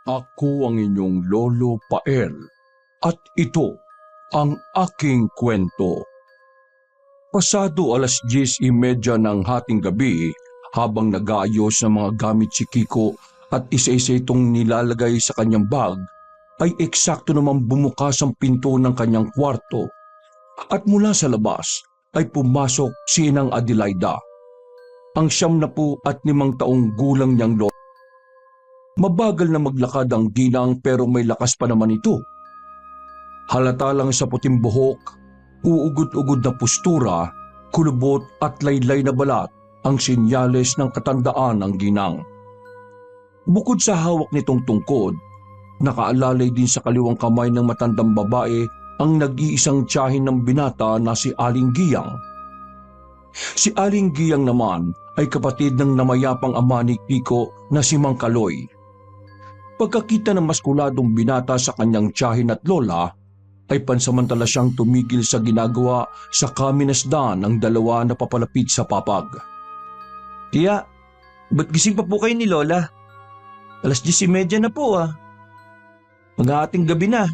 Ako ang inyong Lolo Pael at ito ang aking kwento. Pasado 10:30 ng hating gabi habang nag-aayos ng mga gamit si Kiko at isa-isa itong nilalagay sa kanyang bag, ay eksakto naman bumukas ang pinto ng kanyang kwarto at mula sa labas ay pumasok si Inang Adelaida, ang 75 taong gulang niyang lolo. Mabagal na maglakad ang ginang pero may lakas pa naman ito. Halata lang sa puting buhok, uugod-ugod na postura, kulubot at laylay na balat ang sinyales ng katandaan ng ginang. Bukod sa hawak nitong tungkod, nakaalalay din sa kaliwang kamay ng matandang babae ang nag-iisang tiyahin ng binata na si Aling Giyang. Si Aling Giyang naman ay kapatid ng namayapang ama ni Kiko na si Mang Kaloy. Pagkakita ng maskuladong binata sa kanyang tiyahin at lola, ay pansamantala siyang tumigil sa ginagawa sa kaminasdan ng dalawa na papalapit sa papag. Tiya, ba't gising pa po kayo ni Lola? 10:30 na po ah. Mag-aating gabi na.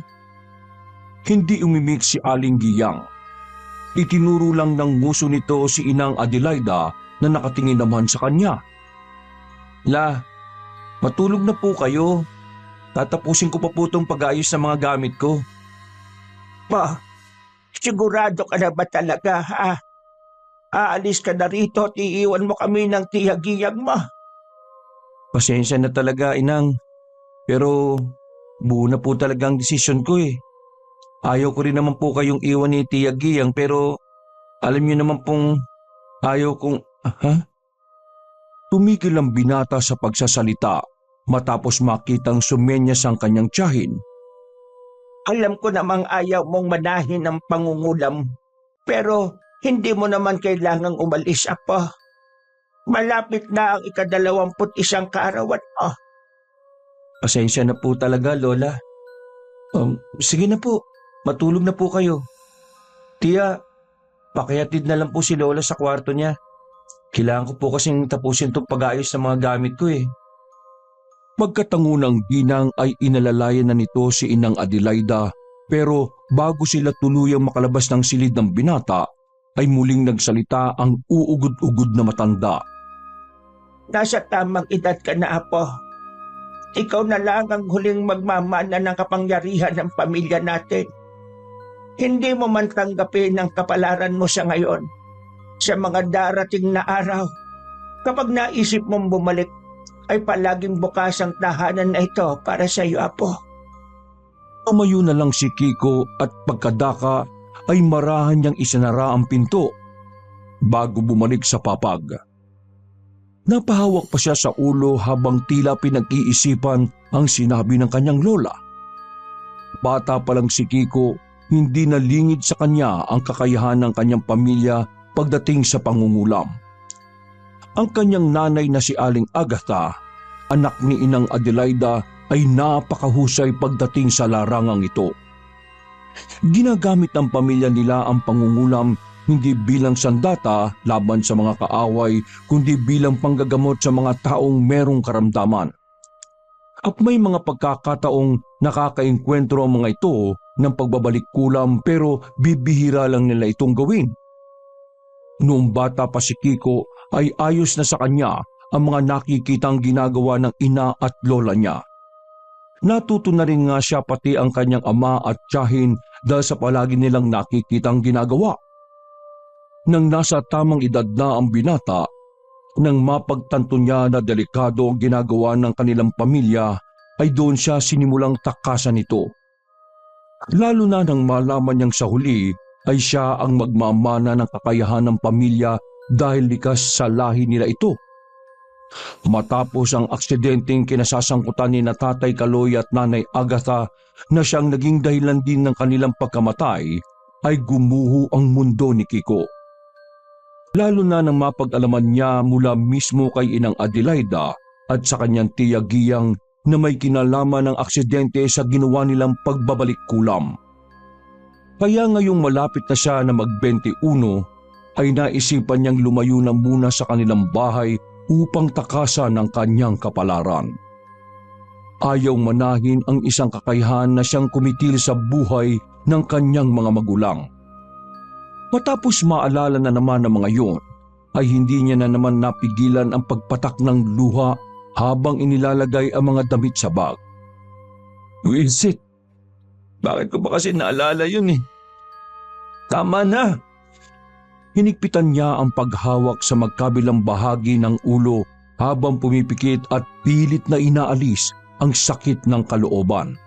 Hindi umimik si Aling Giyang. Itinuro lang ng nguso nito si Inang Adelaida na nakatingin naman sa kanya. La, matulog na po kayo. Tatapusin ko pa po itong pag-ayos sa mga gamit ko. Pa, sigurado ka na ba talaga, ha? Aalis ka na rito at iiwan mo kami ng Tiya Giyang mo. Pasensya na talaga, Inang. Pero buo na po talaga ang desisyon ko eh. Ayaw ko rin naman po kayong iwan ni Tiya Giyang pero alam niyo naman pong ayaw kong... Ha? Tumigil ang binata sa pagsasalita matapos makitang sumenyas ang kanyang tiyahin. Alam ko namang ayaw mong manahin ng pangungulam, pero hindi mo naman kailangang umalis, Apo. Malapit na ang 21 kaarawan mo. Pasensya na po talaga, Lola. Sige na po, matulog na po kayo. Tiya, pakihatid na lang po si Lola sa kwarto niya. Kailangan ko po kasing tapusin itong pag-ayos ng mga gamit ko eh. Pagkatango ng ginang ay inalalayan na nito si Inang Adelaida, pero bago sila tuluyang makalabas ng silid ng binata, ay muling nagsalita ang uugod-ugod na matanda. Nasa tamang edad ka na, Apo. Ikaw na lang ang huling magmamana ng kapangyarihan ng pamilya natin. Hindi mo man tanggapin ang kapalaran mo sa ngayon. Sa mga darating na araw, kapag naisip mong bumalik, ay palaging bukas ang tahanan na ito para sa iyo, Apo. Tumayo na lang si Kiko at pagkadaka ay marahan niyang isinara ang pinto bago bumalik sa papag. Napahawak pa siya sa ulo habang tila pinag-iisipan ang sinabi ng kanyang lola. Bata pa lang si Kiko, hindi nalingid sa kanya ang kakayahan ng kanyang pamilya pagdating sa pangungulam. Ang kanyang nanay na si Aling Agatha, anak ni Inang Adelaida, ay napakahusay pagdating sa larangang ito. Ginagamit ng pamilya nila ang pangungulam hindi bilang sandata laban sa mga kaaway, kundi bilang panggagamot sa mga taong merong karamdaman. At may mga pagkakataong nakakaengkwentro ang mga ito ng pagbabalik kulam pero bibihira lang nila itong gawin. Noong bata pa si Kiko ay ayos na sa kanya ang mga nakikitang ginagawa ng ina at lola niya. Natuto na rin nga siya pati ang kanyang ama at tiyahin dahil sa palagi nilang nakikitang ginagawa. Nang nasa tamang edad na ang binata, nang mapagtanto niya na delikado ang ginagawa ng kanilang pamilya, ay doon siya sinimulang takasan ito. Lalo na nang malaman niyang sa huli ay siya ang magmamana ng kakayahan ng pamilya dahil likas sa lahi nila ito. Matapos ang aksidenteng kinasasangkutan ni na Tatay Kaloy at Nanay Agatha na siyang naging dahilan din ng kanilang pagkamatay, ay gumuho ang mundo ni Kiko. Lalo na nang mapag-alaman niya mula mismo kay Inang Adelaida at sa kanyang Tiya Giyang na may kinalaman ng aksidente sa ginawa nilang pagbabalik kulam. Kaya ngayong malapit na siya na mag-21, ay naisipan niyang lumayo na muna sa kanilang bahay upang takasan ang kanyang kapalaran. ayaw manahin ang isang kakayahan na siyang kumitil sa buhay ng kanyang mga magulang. Matapos maalala na naman ng mga yun, ay hindi niya na naman napigilan ang pagpatak ng luha habang inilalagay ang mga damit sa bag. Wisit, bakit ko ba kasi naalala yun eh? Tama na! Hinigpitan niya ang paghawak sa magkabilang bahagi ng ulo habang pumipikit at pilit na inaalis ang sakit ng kalooban.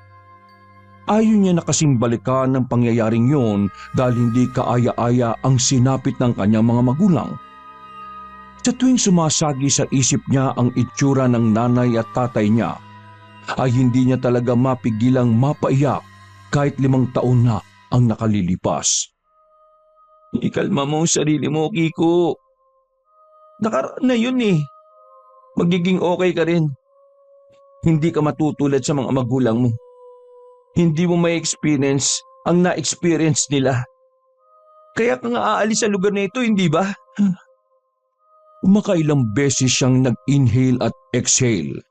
Ayaw niya na kasing balikan ng pangyayaring yun dahil hindi kaaya-aya ang sinapit ng kanyang mga magulang. Sa tuwing sumasagi sa isip niya ang itsura ng nanay at tatay niya, ay hindi niya talaga mapigilang mapaiyak kahit 5 taon na ang nakalilipas. Ikalma mo ang sarili mo, Kiko. Nakaraan na yun eh. Magiging okay ka rin. Hindi ka matutulad sa mga magulang mo. Hindi mo may experience ang na-experience nila. Kaya ka nga aalis sa lugar na ito, hindi ba? Makailang beses siyang nag-inhale at exhale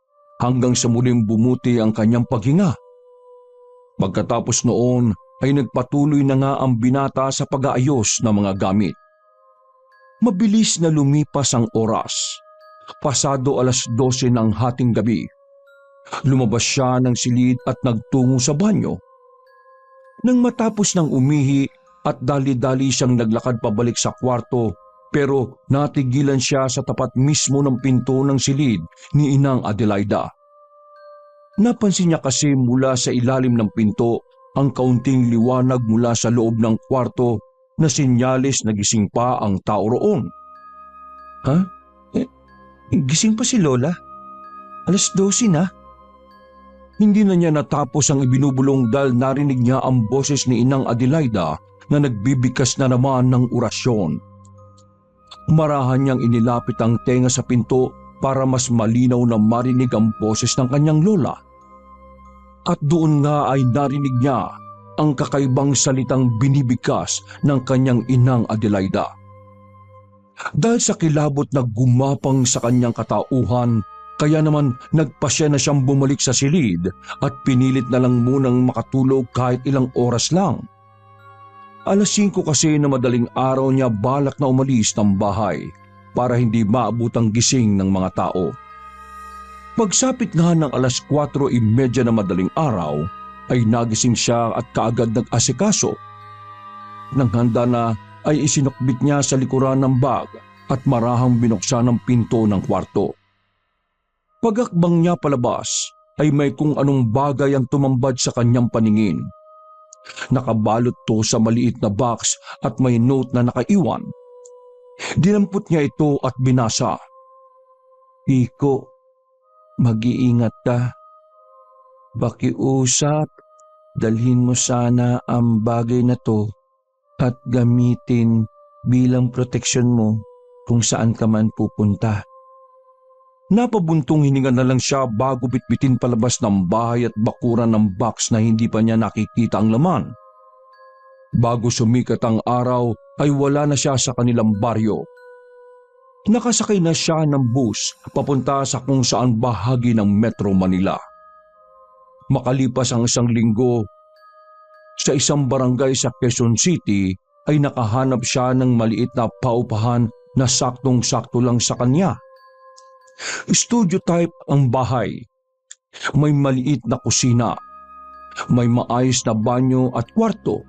hanggang sa muling bumuti ang kanyang paghinga. Pagkatapos noon ay nagpatuloy na nga ang binata sa pag-aayos ng mga gamit. Mabilis na lumipas ang oras. Pasado 12:00 ng hating gabi. Lumabas siya ng silid at nagtungo sa banyo. Nang matapos ng umihi at dali-dali siyang naglakad pabalik sa kwarto, pero natigilan siya sa tapat mismo ng pinto ng silid ni Inang Adelaida. Napansin niya kasi mula sa ilalim ng pinto ang kaunting liwanag mula sa loob ng kwarto na sinyalis na gising pa ang tao roon. Ha? Gising pa si Lola? 12:00 na? Hindi na niya natapos ang ibinubulong dahil narinig niya ang boses ni Inang Adelaida na nagbibigkas na naman ng orasyon. Marahan niyang inilapit ang tenga sa pinto para mas malinaw na marinig ang boses ng kanyang lola. At doon nga ay narinig niya ang kakaibang salitang binibigkas ng kanyang Inang Adelaida. Dahil sa kilabot na gumapang sa kanyang katauhan, kaya naman nagpasya na siyang bumalik sa silid at pinilit na lang munang makatulog kahit ilang oras lang. 5:00 kasi na madaling araw niya balak na umalis ng bahay para hindi maabutang gising ng mga tao. Pagsapit nga ng 4:30 na madaling araw, ay nagising siya at kaagad nag-asikaso. Nang handa na ay isinukbit niya sa likuran ng bag at marahang binuksan ang pinto ng kwarto. Pagakbang niya palabas ay may kung anong bagay ang tumambad sa kanyang paningin. Nakabalot to sa maliit na box at may note na nakaiwan. Dinampot niya ito at binasa. Kiko, mag-iingat ka. Pakiusap, dalhin mo sana ang bagay na to at gamitin bilang proteksyon mo kung saan ka man pupunta. Napabuntong hininga na lang siya bago bitbitin palabas ng bahay at bakuran ng box na hindi pa niya nakikita ang laman. Bago sumikat ang araw ay wala na siya sa kanilang baryo. Nakasakay na siya ng bus papunta sa kung saan bahagi ng Metro Manila. Makalipas ang 1 linggo, sa isang barangay sa Quezon City ay nakahanap siya ng maliit na paupahan na saktong-sakto lang sa kanya. Studio type ang bahay. May maliit na kusina. May maayos na banyo at kwarto.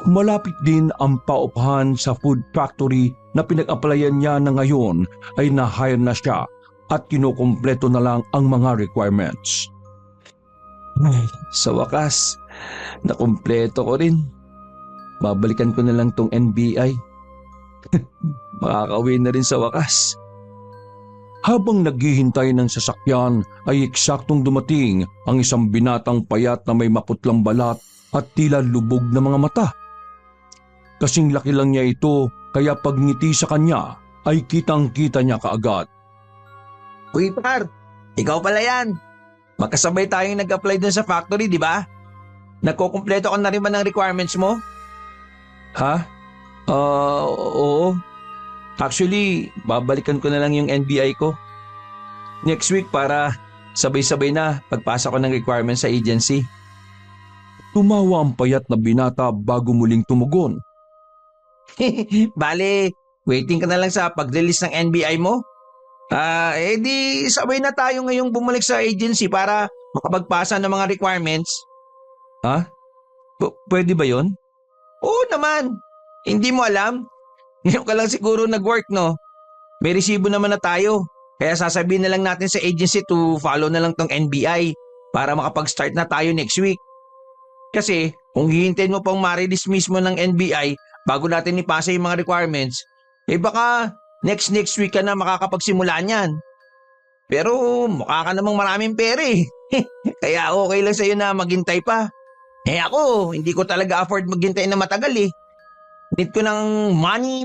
Malapit din ang paupahan sa food factory na pinag-applyan niya na ngayon ay na-hire na siya at kinukumpleto na lang ang mga requirements. Sa wakas, nakumpleto ko rin. Babalikan ko na lang tong NBI. Makakauwi na rin sa wakas. Habang naghihintay ng sasakyan ay eksaktong dumating ang isang binatang payat na may maputlang balat at tila lubog na mga mata. Kasing laki lang niya ito kaya pagngiti sa kanya ay kitang-kita niya kaagad. Uy, par, ikaw pala yan. Magkasabay tayong nag-apply dun sa factory, di ba? Nagkukumpleto ka na rin ba ng requirements mo? Ha? Oo. Actually, babalikan ko na lang yung NBI ko. Next week para sabay-sabay na pagpasa ko ng requirements sa agency. Tumawa ang payat na binata bago muling tumugon. Bale, waiting ka na lang sa pag-release ng NBI mo? Di sabay na tayo ngayong bumalik sa agency para makapagpasa ng mga requirements. Ha? Pwede ba yon? Oo naman. Hindi mo alam? Ngayon ka lang siguro nag-work, no? May resibo naman na tayo. Kaya sasabihin na lang natin sa agency to follow na lang tong NBI para makapag-start na tayo next week. Kasi kung hihintayin mo pang ma-release mismo ng NBI bago natin ipasa yung mga requirements, baka next week ka na makakapagsimula niyan. Pero mukha ka namang maraming pera eh. Kaya okay lang sa'yo na maghintay pa. Ako, hindi ko talaga afford maghintay na matagal eh. Need ko ng money!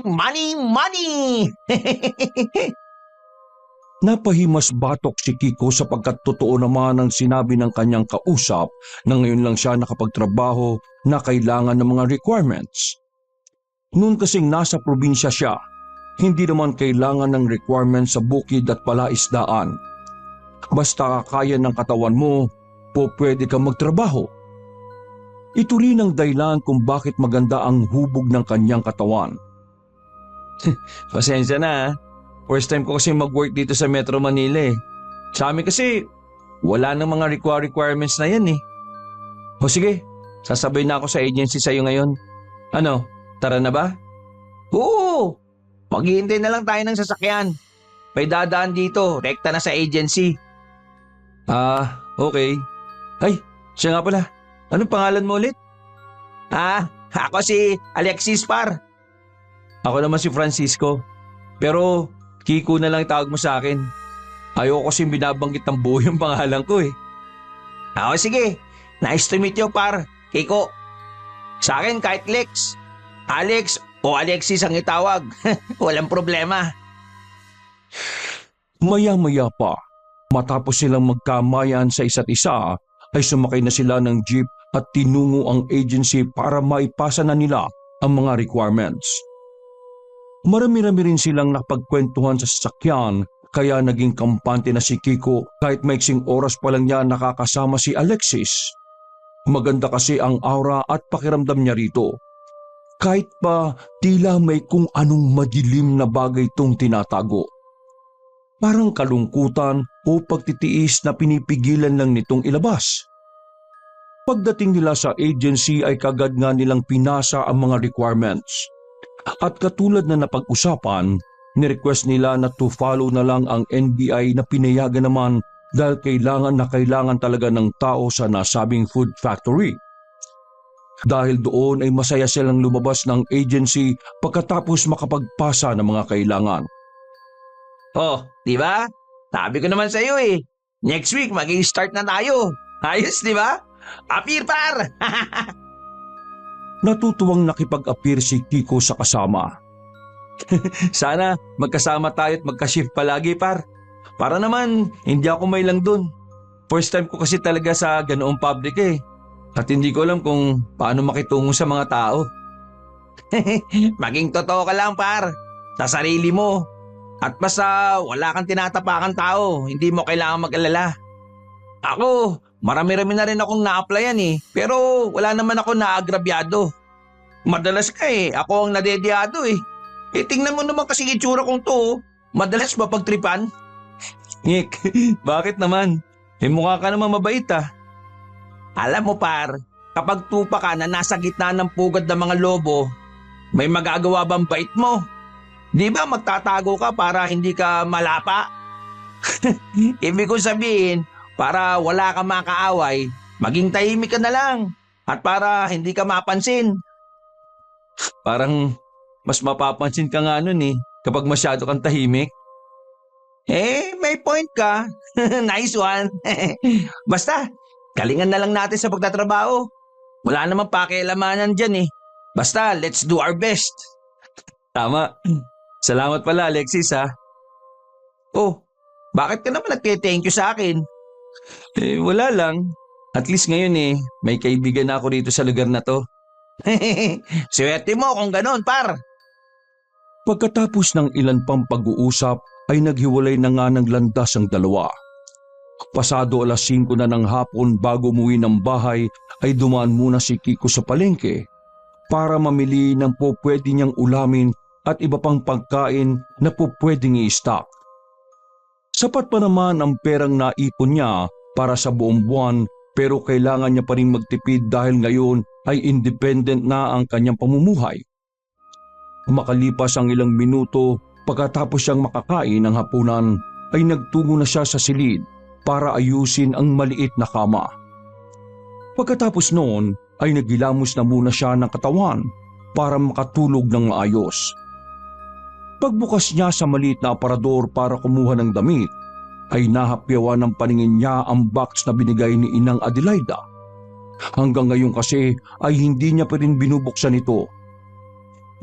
Napahimas batok si Kiko sapagkat totoo naman ang sinabi ng kanyang kausap na ngayon lang siya nakapagtrabaho na kailangan ng mga requirements. Noon kasing nasa probinsya siya, hindi naman kailangan ng requirements sa bukid at palaisdaan. Basta kaya ng katawan mo, pwede kang magtrabaho. Ito rin ang dahilan kung bakit maganda ang hubog ng kanyang katawan. Pasensya na ha. First time ko kasi mag-work dito sa Metro Manila eh. Sa amin kasi, wala nang mga requirements na yan eh. O sige, sasabay na ako sa agency sa'yo ngayon. Ano, tara na ba? Oo, maghihintay na lang tayo ng sasakyan. May dadaan dito, rekta na sa agency. Okay. Ay, siya nga pala. Anong pangalan mo ulit? Ako si Alexis par. Ako naman si Francisco. Pero Kiko na lang tawag mo sa akin. Ayoko kasi binabanggit ng buo yung pangalan ko eh. Sige. Nice to meet you par. Kiko. Sa akin kahit Lex. Alex o Alexis ang itawag. Walang problema. Maya-maya pa, matapos silang magkamayan sa isa't isa, ay sumakay na sila ng jeep at tinungo ang agency para maipasa na nila ang mga requirements. Marami-rami rin silang nakapagkwentuhan sa sasakyan kaya naging kampante na si Kiko kahit maiksing oras pa lang niya nakakasama si Alexis. Maganda kasi ang aura at pakiramdam niya rito. Kahit pa tila may kung anong madilim na bagay itong tinatago. Parang kalungkutan o pagtitiis na pinipigilan lang nitong ilabas. Pagdating nila sa agency ay kagad nga nilang pinasa ang mga requirements. At katulad na napag-usapan, ni-request nila na to follow na lang ang NBI na pinayagan naman dahil kailangan talaga ng tao sa nasabing food factory. Dahil doon ay masaya silang lumabas ng agency pagkatapos makapagpasa ng mga kailangan. Oh, di ba? Sabi ko naman sa iyo eh. Next week mag-i-start na tayo. Ayos, di ba? Apir par! Natutuwang nakipag-appear si Kiko sa kasama. Sana magkasama tayo at magka-shift palagi par. Para naman hindi ako may lang dun. First time ko kasi talaga sa ganoong public eh. At hindi ko alam kung paano makitungo sa mga tao. Maging totoo ka lang par. Sa sarili mo. At basta wala kang tinatapakan tao, hindi mo kailangan mag-alala. Ako, marami-rami na rin akong na-applyan eh. Pero wala naman ako naagrabyado. Madalas ka ako ang nadediyado eh. Tingnan mo naman kasi itsura kong to. Madalas mapagtripan. Nick, bakit naman? Mukha ka naman mabait ah. Alam mo par, kapag tupa ka na nasa gitna ng pugad ng mga lobo, may magagawa bang bait mo? Di ba magtatago ka para hindi ka malapa? Ibig ko sabihin, para wala ka makaaway, maging tahimik ka na lang. At para hindi ka mapansin. Parang mas mapapansin ka nga nun eh, kapag masyado kang tahimik. May point ka. Nice one. Basta, galingan na lang natin sa pagtatrabaho. Wala namang pakialamanan dyan eh. Basta, let's do our best. Tama. Salamat pala Alexis ha. Oh, bakit ka naman nagte-thank you sa akin? Wala lang. At least ngayon may kaibigan na ako dito sa lugar na to. Swerte mo kung ganon par. Pagkatapos ng ilan pang pag-uusap ay naghiwalay na nga ng landas ang dalawa. Pasado 5:00 na ng hapon bago umuwi ng bahay ay dumaan muna si Kiko sa palengke para mamili ng pwede niyang ulamin at iba pang pagkain na pwedeng i-stock. Sapat pa naman ang perang naipon niya para sa buong buwan pero kailangan niya pa rin magtipid dahil ngayon ay independent na ang kanyang pamumuhay. Makalipas ang ilang minuto pagkatapos siyang makakain ng hapunan ay nagtungo na siya sa silid para ayusin ang maliit na kama. Pagkatapos noon ay nagilamos na muna siya ng katawan para makatulog ng maayos. Pagbukas niya sa maliit na aparador para kumuha ng damit, ay nahapyawan ng paningin niya ang box na binigay ni Inang Adelaida. Hanggang ngayon kasi ay hindi niya pa rin binubuksan ito.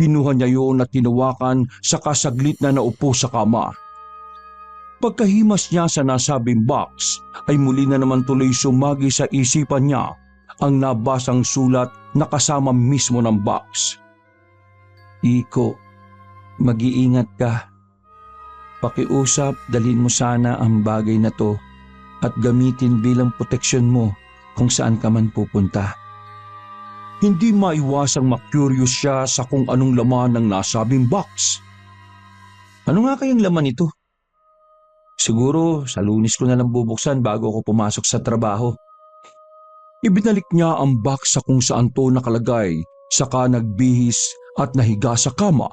Kinuha niya yun at tinawakan sa kasaglit na naupo sa kama. Pagkahimas niya sa nasabing box ay muli na naman tuloy sumagi sa isipan niya ang nabasang sulat na kasama mismo ng box. Iko, mag-iingat ka. Pakiusap, dalhin mo sana ang bagay na to at gamitin bilang proteksyon mo kung saan ka man pupunta. Hindi maiwasang ma-curious siya sa kung anong laman ng nasabing box. Ano nga kayang laman ito? Siguro sa Lunes ko na lang bubuksan bago ako pumasok sa trabaho. Ibinalik niya ang box sa kung saan to nakalagay, saka nagbihis at nahiga sa kama.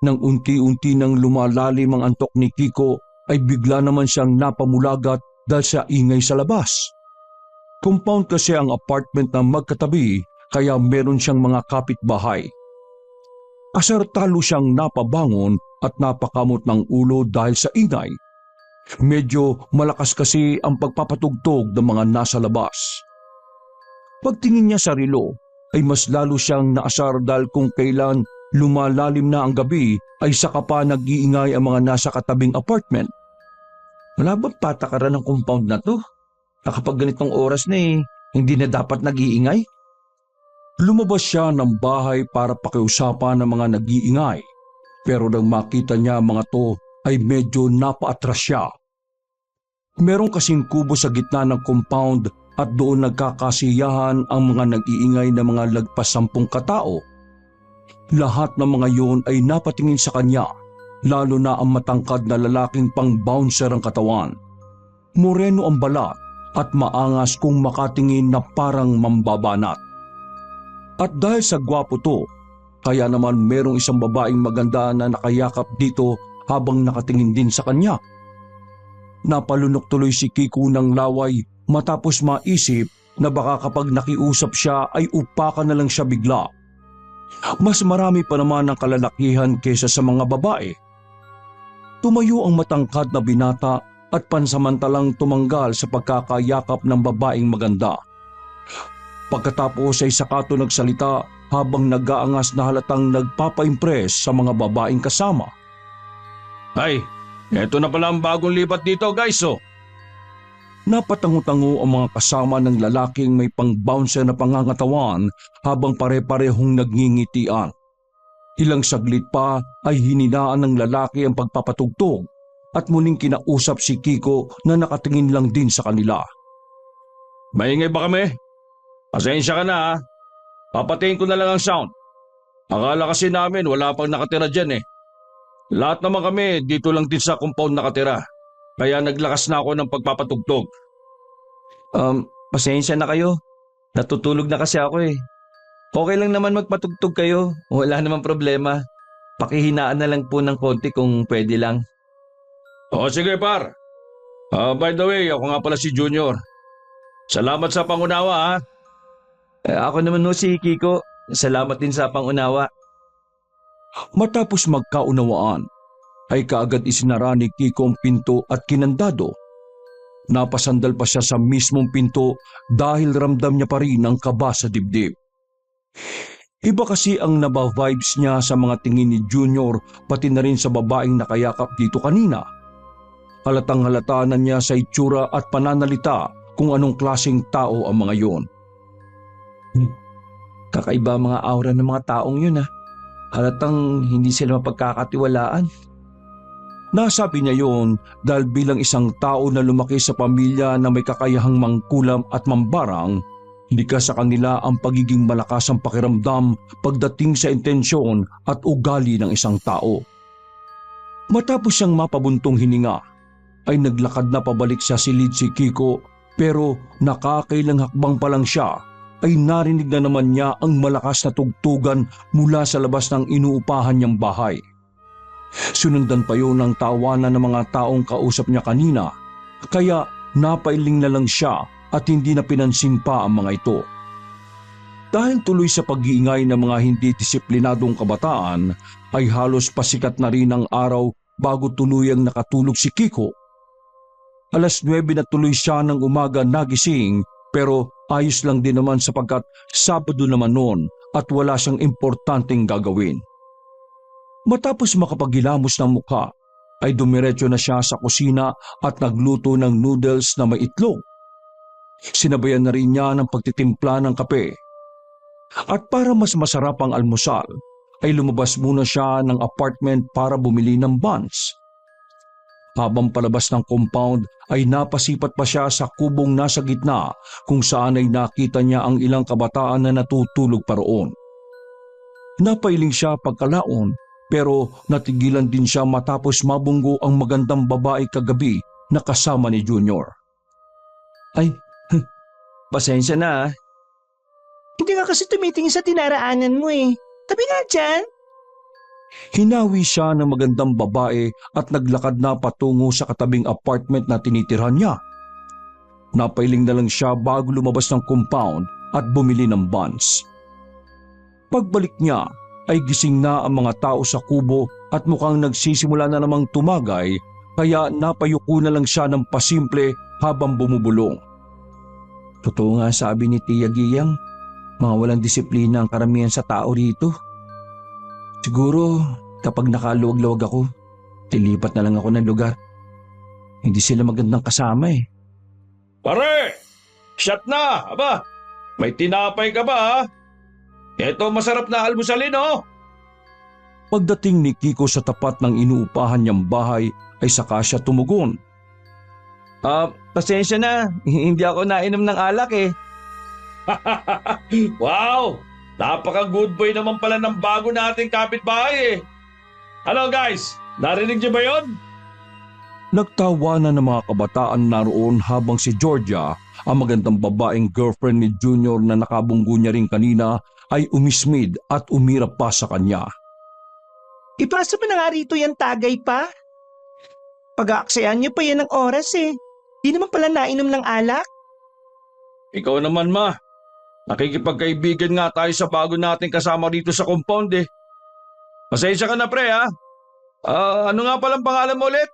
Nang unti-unti nang lumalalim ang antok ni Kiko ay bigla naman siyang napamulagat dahil sa ingay sa labas. Compound kasi ang apartment na magkatabi kaya meron siyang mga kapitbahay. Asar talo siyang napabangon at napakamot ng ulo dahil sa ingay. Medyo malakas kasi ang pagpapatugtog ng mga nasa labas. Pagtingin niya sa relo ay mas lalo siyang naasar dahil kung kailan lumalalim na ang gabi ay saka pa nag-iingay ang mga nasa katabing apartment. Wala bang patakaran ng compound na to? Kapag ganitong oras na hindi na dapat nag-iingay? Lumabas siya ng bahay para pakiusapan ng mga nag-iingay. Pero nang makita niya ang mga to ay medyo napaatras siya. Meron kasing kubo sa gitna ng compound at doon nagkakasiyahan ang mga nag-iingay na mga lagpas 10 katao. Lahat ng mga yon ay napatingin sa kanya, lalo na ang matangkad na lalaking pang-bouncer ang katawan. Moreno ang balat at maangas kung makatingin na parang mambabanat. At dahil sa gwapo to, kaya naman merong isang babaeng maganda na nakayakap dito habang nakatingin din sa kanya. Napalunok tuloy si Kiko ng laway matapos maisip na baka kapag nakiusap siya ay upakan na lang siya bigla. Mas marami pa naman ang kalalakihan kaysa sa mga babae. Tumayo ang matangkad na binata at pansamantalang tumanggal sa pagkakayakap ng babaeng maganda. Pagkatapos ay saka ito nagsalita habang nag-aangas na halatang nagpapa-impress sa mga babaeng kasama. Ay, eto na pala ang bagong lipat dito guys oh. Napatango-tango ang mga kasama ng lalaking may pang-bouncer na pangangatawan habang pare-parehong nagngingitian. Ilang saglit pa ay hininaan ng lalaki ang pagpapatugtog at muling kinausap si Kiko na nakatingin lang din sa kanila. Maingay ba kami? Pasensya ka na ha. Papatayin ko na lang ang sound. Akala kasi namin wala pang nakatira dyan eh. Lahat naman kami dito lang din sa compound nakatira. Kaya naglakas na ako ng pagpapatugtog. Pasensya na kayo. Natutulog na kasi ako eh. Okay lang naman magpatugtog kayo. Wala namang problema. Pakihinaan na lang po ng konti kung pwede lang. O sige par. By the way, ako nga pala si Junior. Salamat sa pangunawa ha. Ako naman si Kiko. Salamat din sa pangunawa. Matapos magkaunawaan, ay kaagad isinara ni Kiko ang pinto at kinandado. Napasandal pa siya sa mismong pinto dahil ramdam niya pa rin ang kaba sa dibdib. Iba kasi ang naba-vibes niya sa mga tingin ni Junior pati na rin sa babaeng nakayakap dito kanina. Halatang halata na niya sa itsura at pananalita kung anong klaseng tao ang mga yon. Kakaiba mga aura ng mga taong yun ha. Halatang hindi sila mapagkakatiwalaan. Nasabi niya yon dahil bilang isang tao na lumaki sa pamilya na may kakayahang mangkulam at mambarang, likas sa kanila ang pagiging malakas ang pakiramdam pagdating sa intensyon at ugali ng isang tao. Matapos siyang mapabuntong hininga, ay naglakad na pabalik sa silid si Kiko, pero nakakailang hakbang pa lang siya ay narinig na naman niya ang malakas na tugtugan mula sa labas ng inuupahan niyang bahay. Sunundan pa yun ng tawanan ng mga taong kausap niya kanina, kaya napailing na lang siya at hindi na pinansin pa ang mga ito. Dahil tuloy sa pag-iingay ng mga hindi disiplinadong kabataan, ay halos pasikat na rin ang araw bago tuluyang nakatulog si Kiko. 9:00 na tuloy siya ng umaga nagising, pero ayos lang din naman sapagkat Sabado naman noon at wala siyang importanteng gagawin. Matapos makapagilamos ng mukha, ay dumiretso na siya sa kusina at nagluto ng noodles na may itlog. Sinabayan na rin niya ng pagtitimpla ng kape. At para mas masarap ang almusal, ay lumabas muna siya ng apartment para bumili ng buns. Habang palabas ng compound ay napasipat pa siya sa kubong nasa gitna kung saan ay nakita niya ang ilang kabataan na natutulog pa roon. Napailing siya pagkalaon, pero natigilan din siya matapos mabunggo ang magandang babae kagabi na kasama ni Junior. Ay, pasensya na. Hindi ka kasi tumitingin sa tinaraanan mo eh. Tabi nga dyan. Hinawi siya ng magandang babae at naglakad na patungo sa katabing apartment na tinitirhan niya. Napailing na lang siya bago lumabas ng compound at bumili ng buns. Pagbalik niya ay gising na ang mga tao sa kubo at mukhang nagsisimula na namang tumagay, kaya napayuko na lang siya ng pasimple habang bumubulong. Totoo nga sabi ni Tia Giyang, mga walang disiplina ang karamihan sa tao rito. Siguro kapag nakaluwag-luwag ako, tilipat na lang ako ng lugar. Hindi sila magandang kasama eh. Pare! Shut na! Aba, may tinapay ka ba ha? Ito masarap na almusalin oh! Pagdating ni Kiko sa tapat ng inuupahan niyang bahay ay saka siya tumugon. Pasensya na, hindi ako nainom ng alak eh. Wow! Napaka-good boy naman pala ng bago nating kapitbahay eh. Ano guys, narinig niyo ba yon? Nagtawanan ng mga kabataan naroon habang si Georgia, ang magandang babaeng girlfriend ni Junior na nakabunggo niya rin kanina, ay umismid at umirap pa sa kanya. Ipasa pa na nga rito yan tagay pa. Pag-aaksayan niyo pa yan ng oras eh. Di naman pala nainom ng alak. Ikaw naman ma. Nakikipagkaibigan nga tayo sa bago nating kasama dito sa compound eh. Pasensya ka na pre ha. Ano nga palang pangalan mo ulit?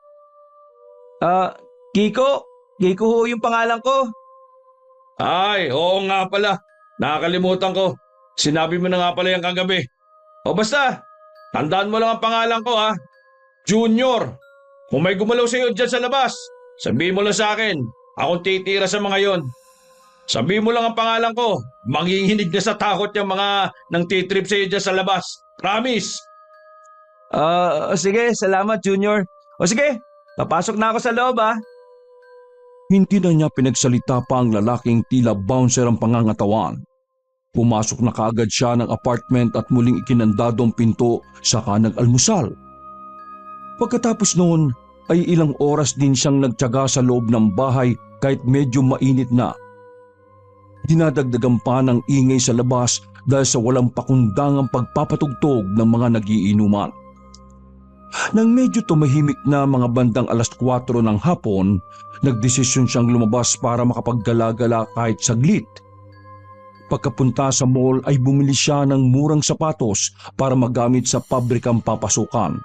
Kiko. Kiko ho yung pangalan ko. Ay, oo nga pala. Nakakalimutan ko. Sinabi mo na nga pala yung kagabi. O basta, tandaan mo lang ang pangalan ko ha. Junior. Kung may gumalaw sa iyo dyan sa labas, sabihin mo lang sa akin. Akong titira sa mga yon. Sabihin mo lang ang pangalan ko. Manginginig na sa takot yung mga nang titrip sa iyo dyan sa labas. Promise. Sige, salamat Junior. O sige, papasok na ako sa loob ha. Hindi na niya pinagsalita pa ang lalaking tila bouncer ang pangangatawan. Pumasok na kaagad siya ng apartment at muling ikinandado ang pinto saka nag-almusal. Pagkatapos noon ay ilang oras din siyang nagtiyaga sa loob ng bahay kahit medyo mainit na. Dinadagdagan pa ng ingay sa labas dahil sa walang pakundangang pagpapatugtog ng mga nagiinuman. Nang medyo tumahimik na mga bandang 4:00 ng hapon, nagdesisyon siyang lumabas para makapaggala-gala kahit saglit. Pagkapunta sa mall ay bumili siya ng murang sapatos para magamit sa pabrikang papasukan.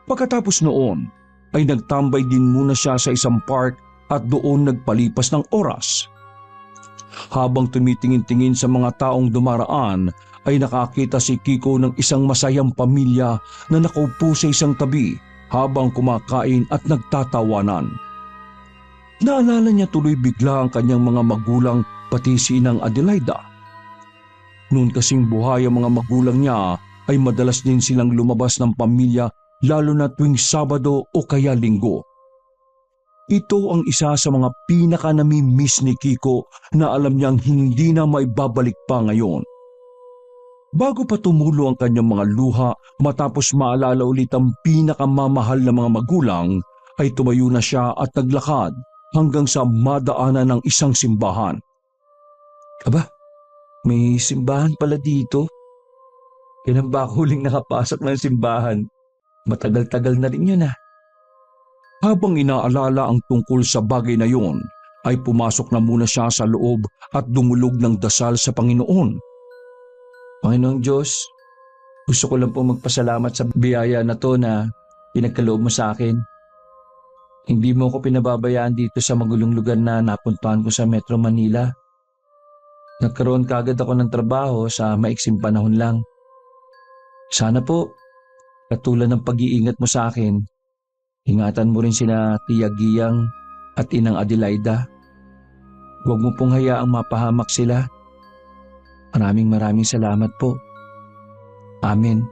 Pagkatapos noon ay nagtambay din muna siya sa isang park at doon nagpalipas ng oras. Habang tumitingin-tingin sa mga taong dumaraan ay nakakita si Kiko ng isang masayang pamilya na nakaupo sa isang tabi habang kumakain at nagtatawanan. Naalala niya tuloy bigla ang kanyang mga magulang pati si Inang Adelaida. Noon kasing buhay ang mga magulang niya ay madalas din silang lumabas ng pamilya lalo na tuwing Sabado o kaya Linggo. Ito ang isa sa mga pinaka-nami-miss ni Kiko na alam niyang hindi na maibabalik pa ngayon. Bago pa tumulo ang kanyang mga luha matapos maalala ulit ang pinakamamahal na mga magulang, ay tumayo na siya at naglakad hanggang sa madaanan ng isang simbahan. Aba, may simbahan pala dito. Kailan ba ako huling nakapasok ng simbahan? Matagal-tagal na rin yun ah. Habang inaalala ang tungkol sa bagay na yun, ay pumasok na muna siya sa loob at dumulog ng dasal sa Panginoon. Panginoong Diyos, gusto ko lang po magpasalamat sa biyaya na to na pinagkaloob mo sa akin. Hindi mo ako pinababayaan dito sa magulong lugar na napuntahan ko sa Metro Manila. Nagkaroon kaagad ako ng trabaho sa maiksing panahon lang. Sana po, katulad ng pag-iingat mo sa akin, ingatan mo rin sina Tia Giyang at Inang Adelaida. Huwag mo pong hayaang mapahamak sila. Maraming salamat po. Amen.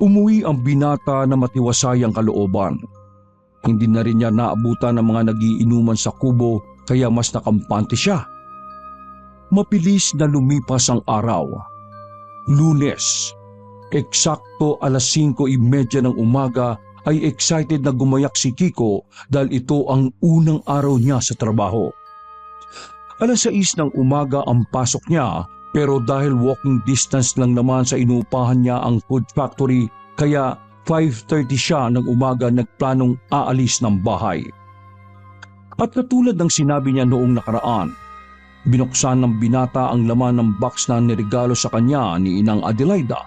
Umuwi ang binata na matiwasay ang kalooban. Hindi na rin niya naabutan ng mga nagiinuman sa kubo kaya mas nakampante siya. Mabilis na lumipas ang araw. Lunes, eksakto 5:30 ng umaga ay excited na gumayak si Kiko dahil ito ang unang araw niya sa trabaho. 6:00 ng umaga ang pasok niya pero dahil walking distance lang naman sa inuupahan niya ang food factory kaya 5:30 siya ng umaga nagplanong aalis ng bahay. At katulad ng sinabi niya noong nakaraan, binuksan ng binata ang laman ng box na niregalo sa kanya ni Inang Adelaida.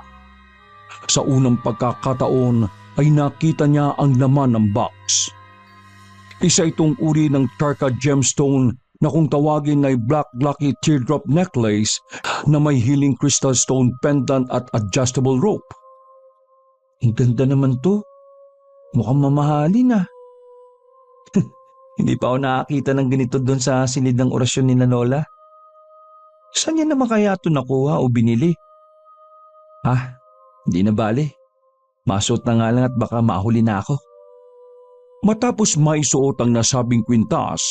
Sa unang pagkakataon ay nakita niya ang laman ng box. Isa itong uri ng Tarka gemstone na kung tawagin ay Black Lucky Teardrop Necklace na may healing crystal stone pendant at adjustable rope. Ang ganda naman to. Mukhang mamahalin ah. Hindi pa ako nakakita ng ganito doon sa silid ng orasyon ni Lola. Saan niya naman kaya ito nakuha o binili? Hindi na bali. Masuot na nga lang at baka mahuli na ako. Matapos maisuot ang nasabing kwintas,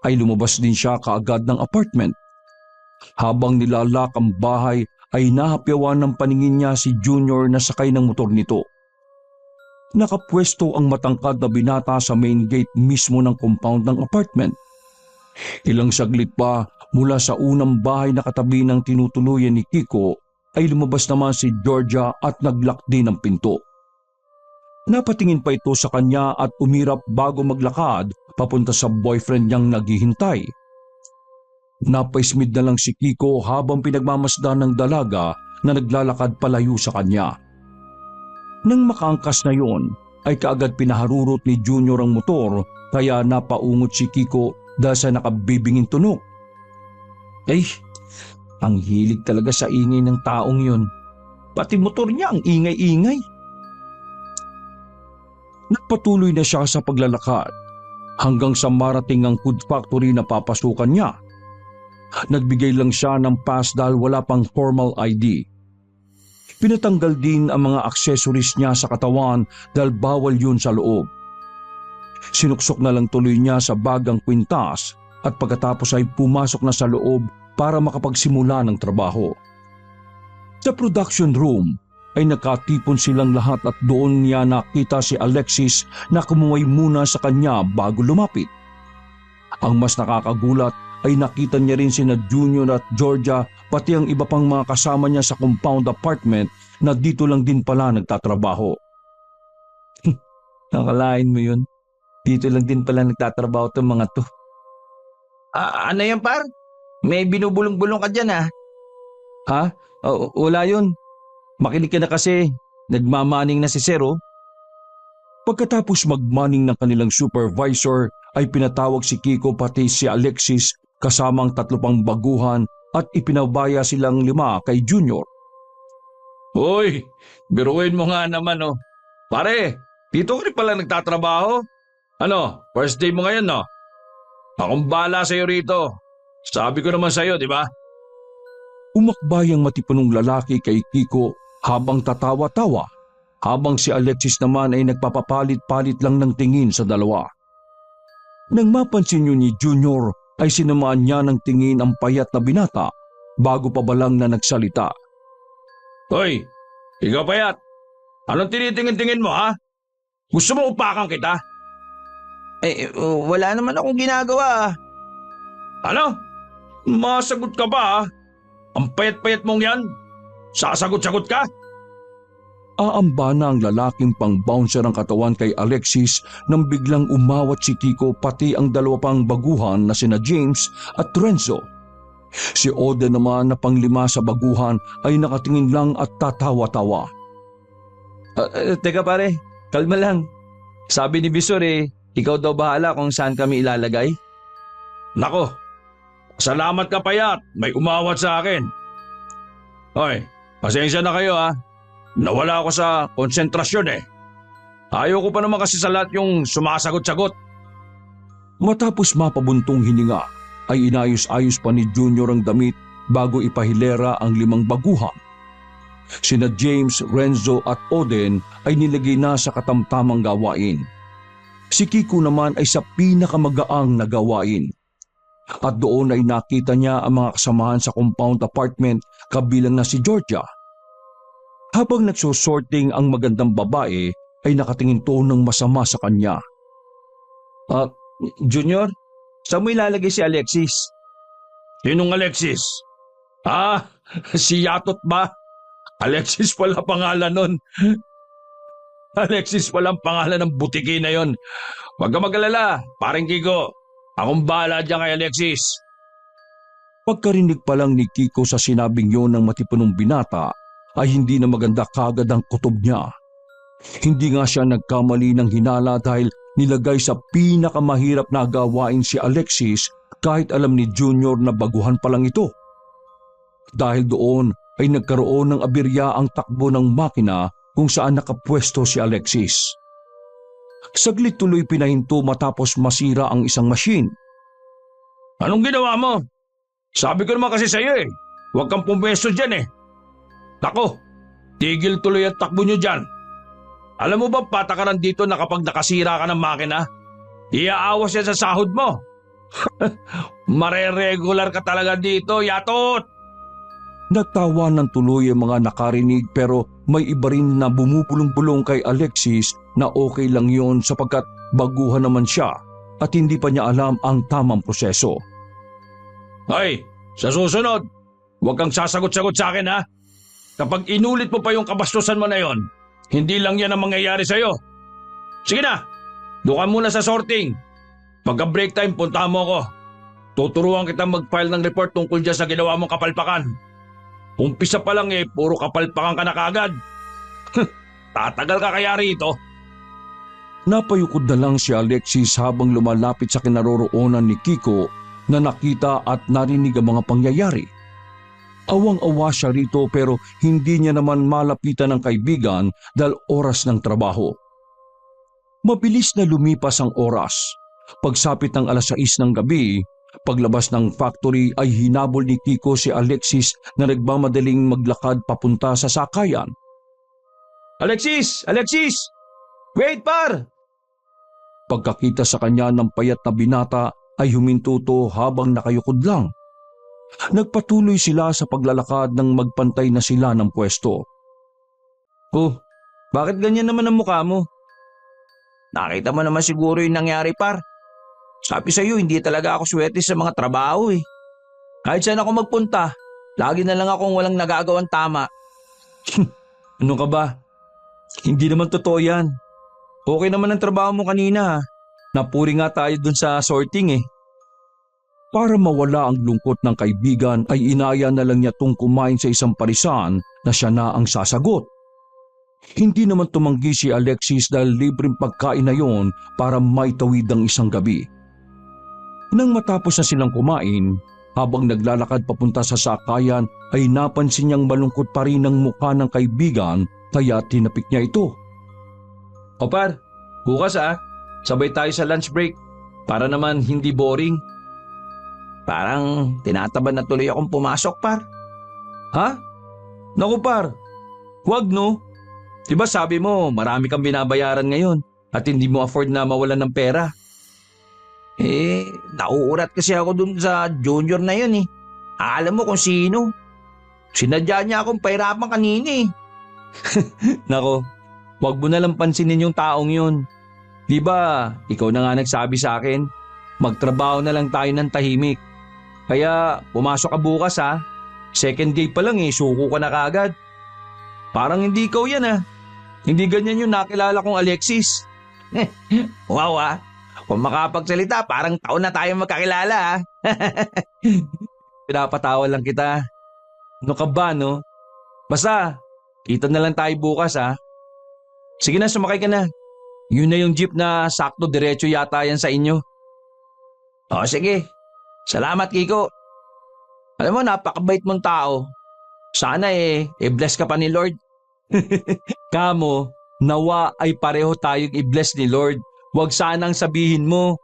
ay lumabas din siya kaagad ng apartment. Habang nilalak ang bahay ay nahapyawan ng paningin niya si Junior na sakay ng motor nito. Nakapwesto ang matangkad na binata sa main gate mismo ng compound ng apartment. Ilang saglit pa mula sa unang bahay na katabi ng tinutuluyan ni Kiko ay lumabas naman si Georgia at naglock din ang pinto. Napatingin pa ito sa kanya at umirap bago maglakad papunta sa boyfriend niyang naghihintay. Napaismid na lang si Kiko habang pinagmamasdan ng dalaga na naglalakad palayo sa kanya. Nang makaangkas na yon, ay kaagad pinaharurot ni Junior ang motor kaya napaungot si Kiko dahil sa nakabibinging tunog. Ang hilig talaga sa ingay ng taong yon. Pati motor niya ang ingay-ingay. Nagpatuloy na siya sa paglalakad hanggang sa marating ang food factory na papasukan niya. Nagbigay lang siya ng pass dahil wala pang formal ID. Pinatanggal din ang mga accessories niya sa katawan dahil bawal yun sa loob. Sinuksok na lang tuloy niya sa bagang kwintas at pagkatapos ay pumasok na sa loob para makapagsimula ng trabaho. Sa production room ay nakatipon silang lahat at doon niya nakita si Alexis na kumuway muna sa kanya bago lumapit. Ang mas nakakagulat ay nakita niya rin sina Junior at Georgia pati ang iba pang mga kasama niya sa compound apartment na dito lang din pala nagtatrabaho. Nakalain mo yun? Dito lang din pala nagtatrabaho itong mga to. Ano yan, par? May binubulong-bulong ka dyan ah. Wala yun. Makinig ka na kasi, nagmamaning na si Zero. Pagkatapos magmaning ng kanilang supervisor ay pinatawag si Kiko pati si Alexis kasamang 3 pang baguhan at ipinabaya silang 5 kay Junior. Hoy, biruin mo nga naman oh. Pare, dito ka rin pala nagtatrabaho? Ano, first day mo ngayon no? Akong bahala sa'yo rito. Sabi ko naman sa'yo, di ba? Umakbay ang matipunong lalaki kay Kiko habang tatawa-tawa. habang si Alexis naman ay nagpapapalit-palit lang ng tingin sa dalawa. Nang mapansin yun ni Junior ay sinamaan niya ng tingin ang payat na binata bago pa balang na nagsalita. Hoy, ikaw payat. Anong tinitingin-tingin mo ha? Gusto mo upakan kita? Wala naman akong ginagawa. Ano? Masagot ka ba ha? Ang payat-payat mong yan? Sasagot-sagot ka? Aamba na ang lalaking pang-bouncer ang katawan kay Alexis nang biglang umawat si Kiko pati ang dalawa pang baguhan na sina James at Renzo. Si Ode naman na panglima sa baguhan ay nakatingin lang at tatawa-tawa. Teka pare, kalma lang. Sabi ni Bisor ikaw daw bahala kung saan kami ilalagay. Nako, salamat ka payat. May umawat sa akin. Hoy, pasensya na kayo ha. Nawala ako sa konsentrasyon Ayaw ko pa naman kasi sa lahat yung sumasagot-sagot. Matapos mapabuntong hininga ay inayos-ayos pa ni Junior ang damit bago ipahilera ang 5 baguhan. Sina James, Renzo at Oden ay nilagay na sa katamtamang gawain. Si Kiko naman ay sa pinakamagaang na gawain. At doon ay nakita niya ang mga kasamahan sa compound apartment kabilang na si Georgia. Habang nagsusorting ang magandang babae ay nakatingin to ng masama sa kanya. Junior, saan mo ilalagay si Alexis? Sinong Alexis? Si Yatot ba? Alexis pala pangalan nun. Alexis pala ang pangalan ng butiki na yon. Huwag ka mag-alala, paring Kiko. Akong bahala dyan kay Alexis. Pagkarinig pa lang ni Kiko sa sinabing yon ng matipunong binata, ay hindi na maganda kagad ang kutob niya. Hindi nga siya nagkamali ng hinala dahil nilagay sa pinakamahirap na gawain si Alexis kahit alam ni Junior na baguhan pa lang ito. Dahil doon ay nagkaroon ng aberya ang takbo ng makina kung saan nakapwesto si Alexis. Saglit tuloy pinahinto matapos masira ang isang machine. Anong ginawa mo? Sabi ko naman kasi sa'yo huwag kang pumwesto dyan Nako, tigil tuloy ang takbo nyo dyan. Alam mo ba patakaran dito na kapag nakasira ka ng makina, iaawas yan sa sahod mo. Mare-regular ka talaga dito, Yatot! Nagtawa ng tuloy ang mga nakarinig pero may iba rin na bumubulong-bulong kay Alexis na okay lang yon sapagkat baguhan naman siya at hindi pa niya alam ang tamang proseso. Hoy, sa susunod, huwag kang sasagot-sagot sa akin ha. Kapag inulit mo pa yung kabastusan mo na yon, hindi lang yan ang mangyayari sa'yo. Sige na, doon ka muna sa sorting. Pagka break time, puntahan mo ako. Tuturuan kita mag-file ng report tungkol dyan sa ginawa mong kapalpakan. Umpisa pa lang puro kapalpakan ka na kaagad. Tatagal ka kaya rito. Napayukod na lang si Alexis habang lumalapit sa kinaroroonan ni Kiko na nakita at narinig ang mga pangyayari. Awang-awa siya rito pero hindi niya naman malapitan ng kaibigan dahil oras ng trabaho. Mabilis na lumipas ang oras. Pagsapit ng 6:00 ng gabi, paglabas ng factory ay hinabol ni Kiko si Alexis na nagmamadaling maglakad papunta sa sakayan. Alexis! Alexis! Wait, par! Pagkakita sa kanya ng payat na binata ay huminto to habang nakayukod lang. Nagpatuloy sila sa paglalakad nang magpantay na sila ng pwesto. Bakit ganyan naman ang mukha mo? Nakita mo naman siguro yung nangyari, par. Sabi sa'yo, hindi talaga ako swerte sa mga trabaho Kahit saan ako magpunta, lagi na lang akong walang nagagawang tama. Ano ka ba? Hindi naman totoo yan. Okay naman ang trabaho mo kanina Napuri nga tayo dun sa sorting Para mawala ang lungkot ng kaibigan ay inaya na lang niya tong kumain sa isang parisan na siya na ang sasagot. Hindi naman tumanggi si Alexis dahil libreng pagkain na yon para maitawid ang isang gabi. Nang matapos na silang kumain, habang naglalakad papunta sa sakayan ay napansin niyang malungkot pa rin ang mukha ng kaibigan kaya tinapik niya ito. Par, bukas sabay tayo sa lunch break para naman hindi boring. Parang tinataban na tuloy akong pumasok, par. Ha? Naku, par. Huwag no. Diba sabi mo, marami kang binabayaran ngayon at hindi mo afford na mawalan ng pera? Nauurat kasi ako dun sa junior na yun eh. Alam mo kung sino? Sinadya niya akong pahirapan kanina eh. Nako, wag mo na lang pansinin yung taong yun. Di ba, ikaw na nga nagsabi sa akin, magtrabaho na lang tayo ng tahimik. Kaya pumasok ka bukas ha. Second day pa lang suko ka na kaagad. Parang hindi ikaw yan ha. Hindi ganyan yung nakilala kong Alexis. Wow ha. Kung makapagsalita, parang taon na tayo magkakilala ha. Pinapatawa lang kita. Ano ka ba no? Basta, kita na lang tayo bukas ha. Sige na, sumakay ka na. Yun na yung jeep na sakto diretso yata yan sa inyo. O sige. Salamat Kiko. Alam mo, napakabait mong tao. Sana i-bless ka pa ni Lord. Kamo, nawa ay pareho tayong i-bless ni Lord. Huwag sanang sabihin mo.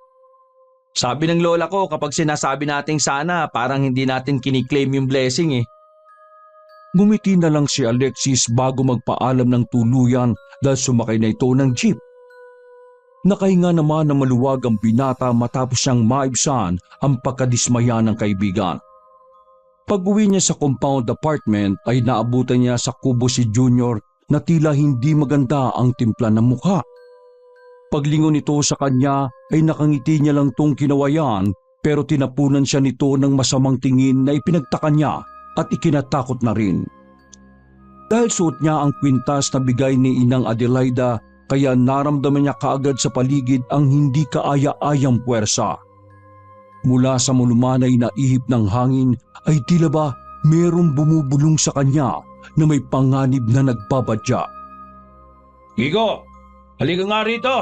Sabi ng lola ko, kapag sinasabi nating sana, parang hindi natin kiniklaim yung blessing eh. Ngumiti na lang si Alexis bago magpaalam ng tuluyan dahil sumakay na ito ng jeep. Nakahinga naman ng maluwag ang binata matapos siyang maibsan ang pagkadismaya ng kaibigan. Pag-uwi niya sa compound apartment ay naabutan niya sa kubo si Junior na tila hindi maganda ang timpla ng mukha. Paglingon nito sa kanya ay nakangiti niya lang tong kinawayan pero tinapunan siya nito ng masamang tingin na ipinagtaka niya at ikinatakot na rin. Dahil suot niya ang kwintas na bigay ni Inang Adelaida kaya naramdaman niya kaagad sa paligid ang hindi kaaya-ayang puwersa. Mula sa mulumanay na ihip ng hangin ay tila ba merong bumubulong sa kanya na may panganib na nagbabadya. Kiko, halika nga rito.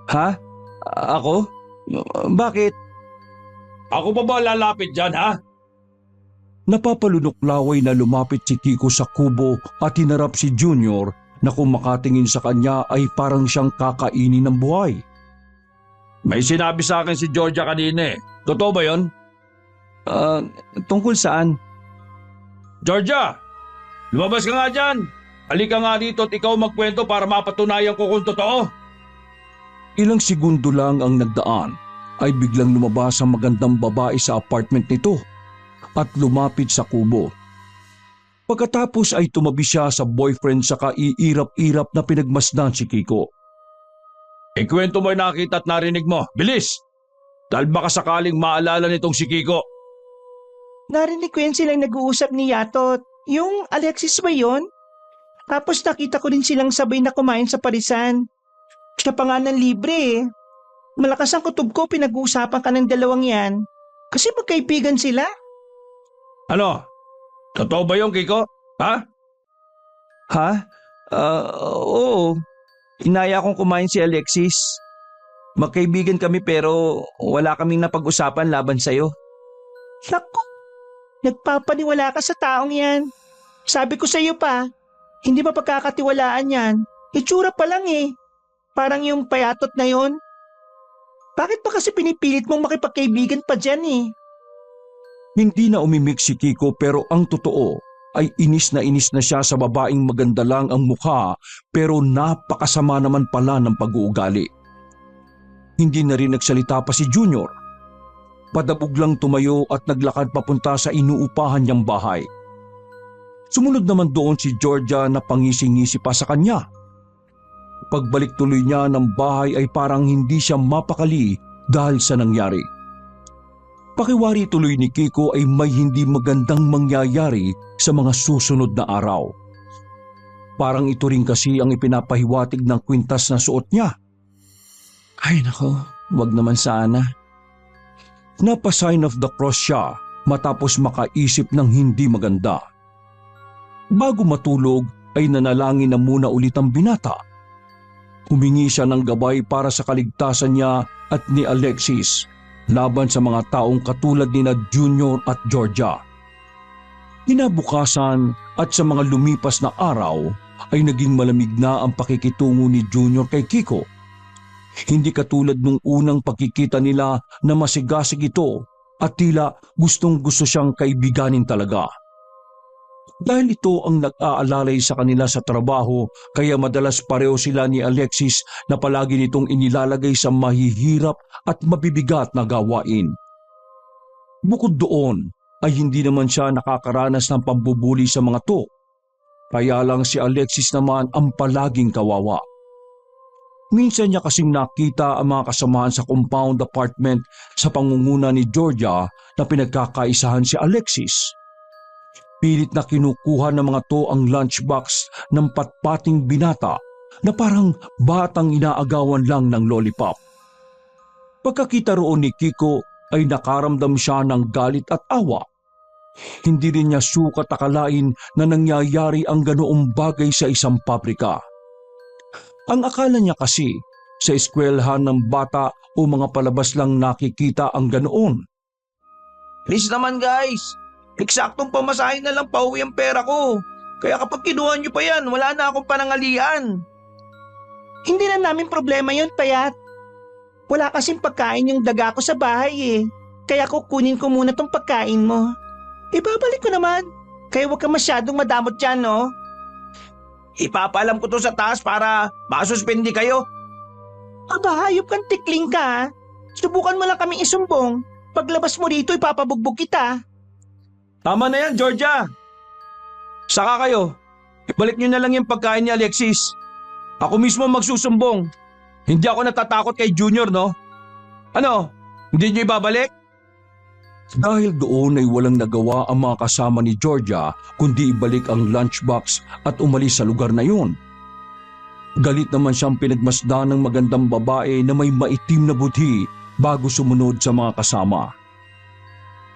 Ha? Ako? Bakit? Ako pa ba lalapit dyan ha? Napapalunok-laway na lumapit si Kiko sa kubo at hinarap si Junior na kung makatingin sa kanya ay parang siyang kakainin ng buhay. May sinabi sa akin si Georgia kanina eh. Totoo ba yon? Tungkol saan? Georgia, lumabas ka nga dyan. Halika nga dito at ikaw magkwento para mapatunayan ko kung totoo. Ilang segundo lang ang nagdaan ay biglang lumabas ang magandang babae sa apartment nito at lumapit sa kubo. Pagkatapos ay tumabi siya sa boyfriend sa kaiirap-irap na pinagmasdan si Kiko. Ikwento mo yung nakita at narinig mo. Bilis! Dahil baka sakaling maalala nitong si Kiko. Narinig ko yan silang nag-uusap ni Yatot. Yung Alexis ba yun? Tapos nakita ko rin silang sabay na kumain sa parisan. Siya pa nga ng libre eh. Malakas ang kutob ko, pinag-uusapan ka ng dalawang yan. Kasi magkaibigan sila. Ano? Totoo ba yung Kiko? Ha? Ha? Oo. Inaya akong kumain si Alexis. Magkaibigan kami pero wala kaming napag-usapan laban sa'yo. Naku, nagpapaniwala ka sa taong yan. Sabi ko sa iyo pa, hindi ba pagkakatiwalaan yan? Itsura pa lang eh. Parang yung payatot na yon. Bakit pa kasi pinipilit mong makipagkaibigan pa dyan eh? Hindi na umimik si Kiko pero ang totoo ay inis na siya sa babaeng maganda lang ang mukha pero napakasama naman pala ng pag-uugali. Hindi na rin nagsalita pa si Junior. Padabog lang tumayo at naglakad papunta sa inuupahan niyang bahay. Sumunod naman doon si Georgia na pangisi-ngisi pa sa kanya. Pagbalik tuloy niya ng bahay ay parang hindi siya mapakali dahil sa nangyari. Pakiwari tuloy ni Kiko ay may hindi magandang mangyayari sa mga susunod na araw. Parang ito rin kasi ang ipinapahiwatig ng kwintas na suot niya. Ay nako, wag naman sana. Napa-sign of the cross siya matapos makaisip ng hindi maganda. Bago matulog ay nanalangin na muna ulit ang binata. Humingi siya ng gabay para sa kaligtasan niya at ni Alexis laban sa mga taong katulad ni Junior at Georgia. Kinabukasan at sa mga lumipas na araw ay naging malamig na ang pakikitungo ni Junior kay Kiko. Hindi katulad nung unang pagkikita nila na masigasig ito at tila gustong-gusto siyang kaibiganin talaga. Dahil ito ang nag-aalalay sa kanila sa trabaho, kaya madalas pareho sila ni Alexis na palagi nitong inilalagay sa mahihirap at mabibigat na gawain. Bukod doon, ay hindi naman siya nakakaranas ng pambubuli sa mga to. Kaya lang si Alexis naman ang palaging kawawa. Minsan niya kasing nakita ang mga kasamahan sa compound apartment sa pangunguna ni Georgia na pinagkakaisahan si Alexis. Pilit na kinukuha ng mga to ang lunchbox ng patpating binata na parang batang inaagawan lang ng lollipop. Pagkakita roon ni Kiko ay nakaramdam siya ng galit at awa. Hindi rin niya sukat akalain na nangyayari ang ganoong bagay sa isang pabrika. Ang akala niya kasi sa eskwelahan ng bata o mga palabas lang nakikita ang ganoon. Please naman guys, eksaktong pamasahin na lang pauwi ang pera ko. Kaya kapag kinuha niyo pa yan, wala na akong panangalian. Hindi na namin problema yun, Payat. Wala kasing pagkain yung daga ko sa bahay eh. Kaya kukunin ko muna tong pagkain mo. Ibabalik ko naman. Kaya huwag ka masyadong madamot dyan, no? Ipapaalam ko to sa taas para masuspindi kayo. Aba, hayop kang tikling ka. Subukan mo lang kaming isumbong. Paglabas mo dito, ipapabugbog kita. Tama na yan, Georgia. Saka kayo, ibalik niyo na lang yung pagkain ni Alexis. Ako mismo magsusumbong. Hindi ako natatakot kay Junior, no? Ano? Hindi niyo ibabalik? Dahil doon ay walang nagawa ang mga kasama ni Georgia kundi ibalik ang lunchbox at umalis sa lugar na yun. Galit naman siyang pinagmasdan ng magandang babae na may maitim na budhi bago sumunod sa mga kasama.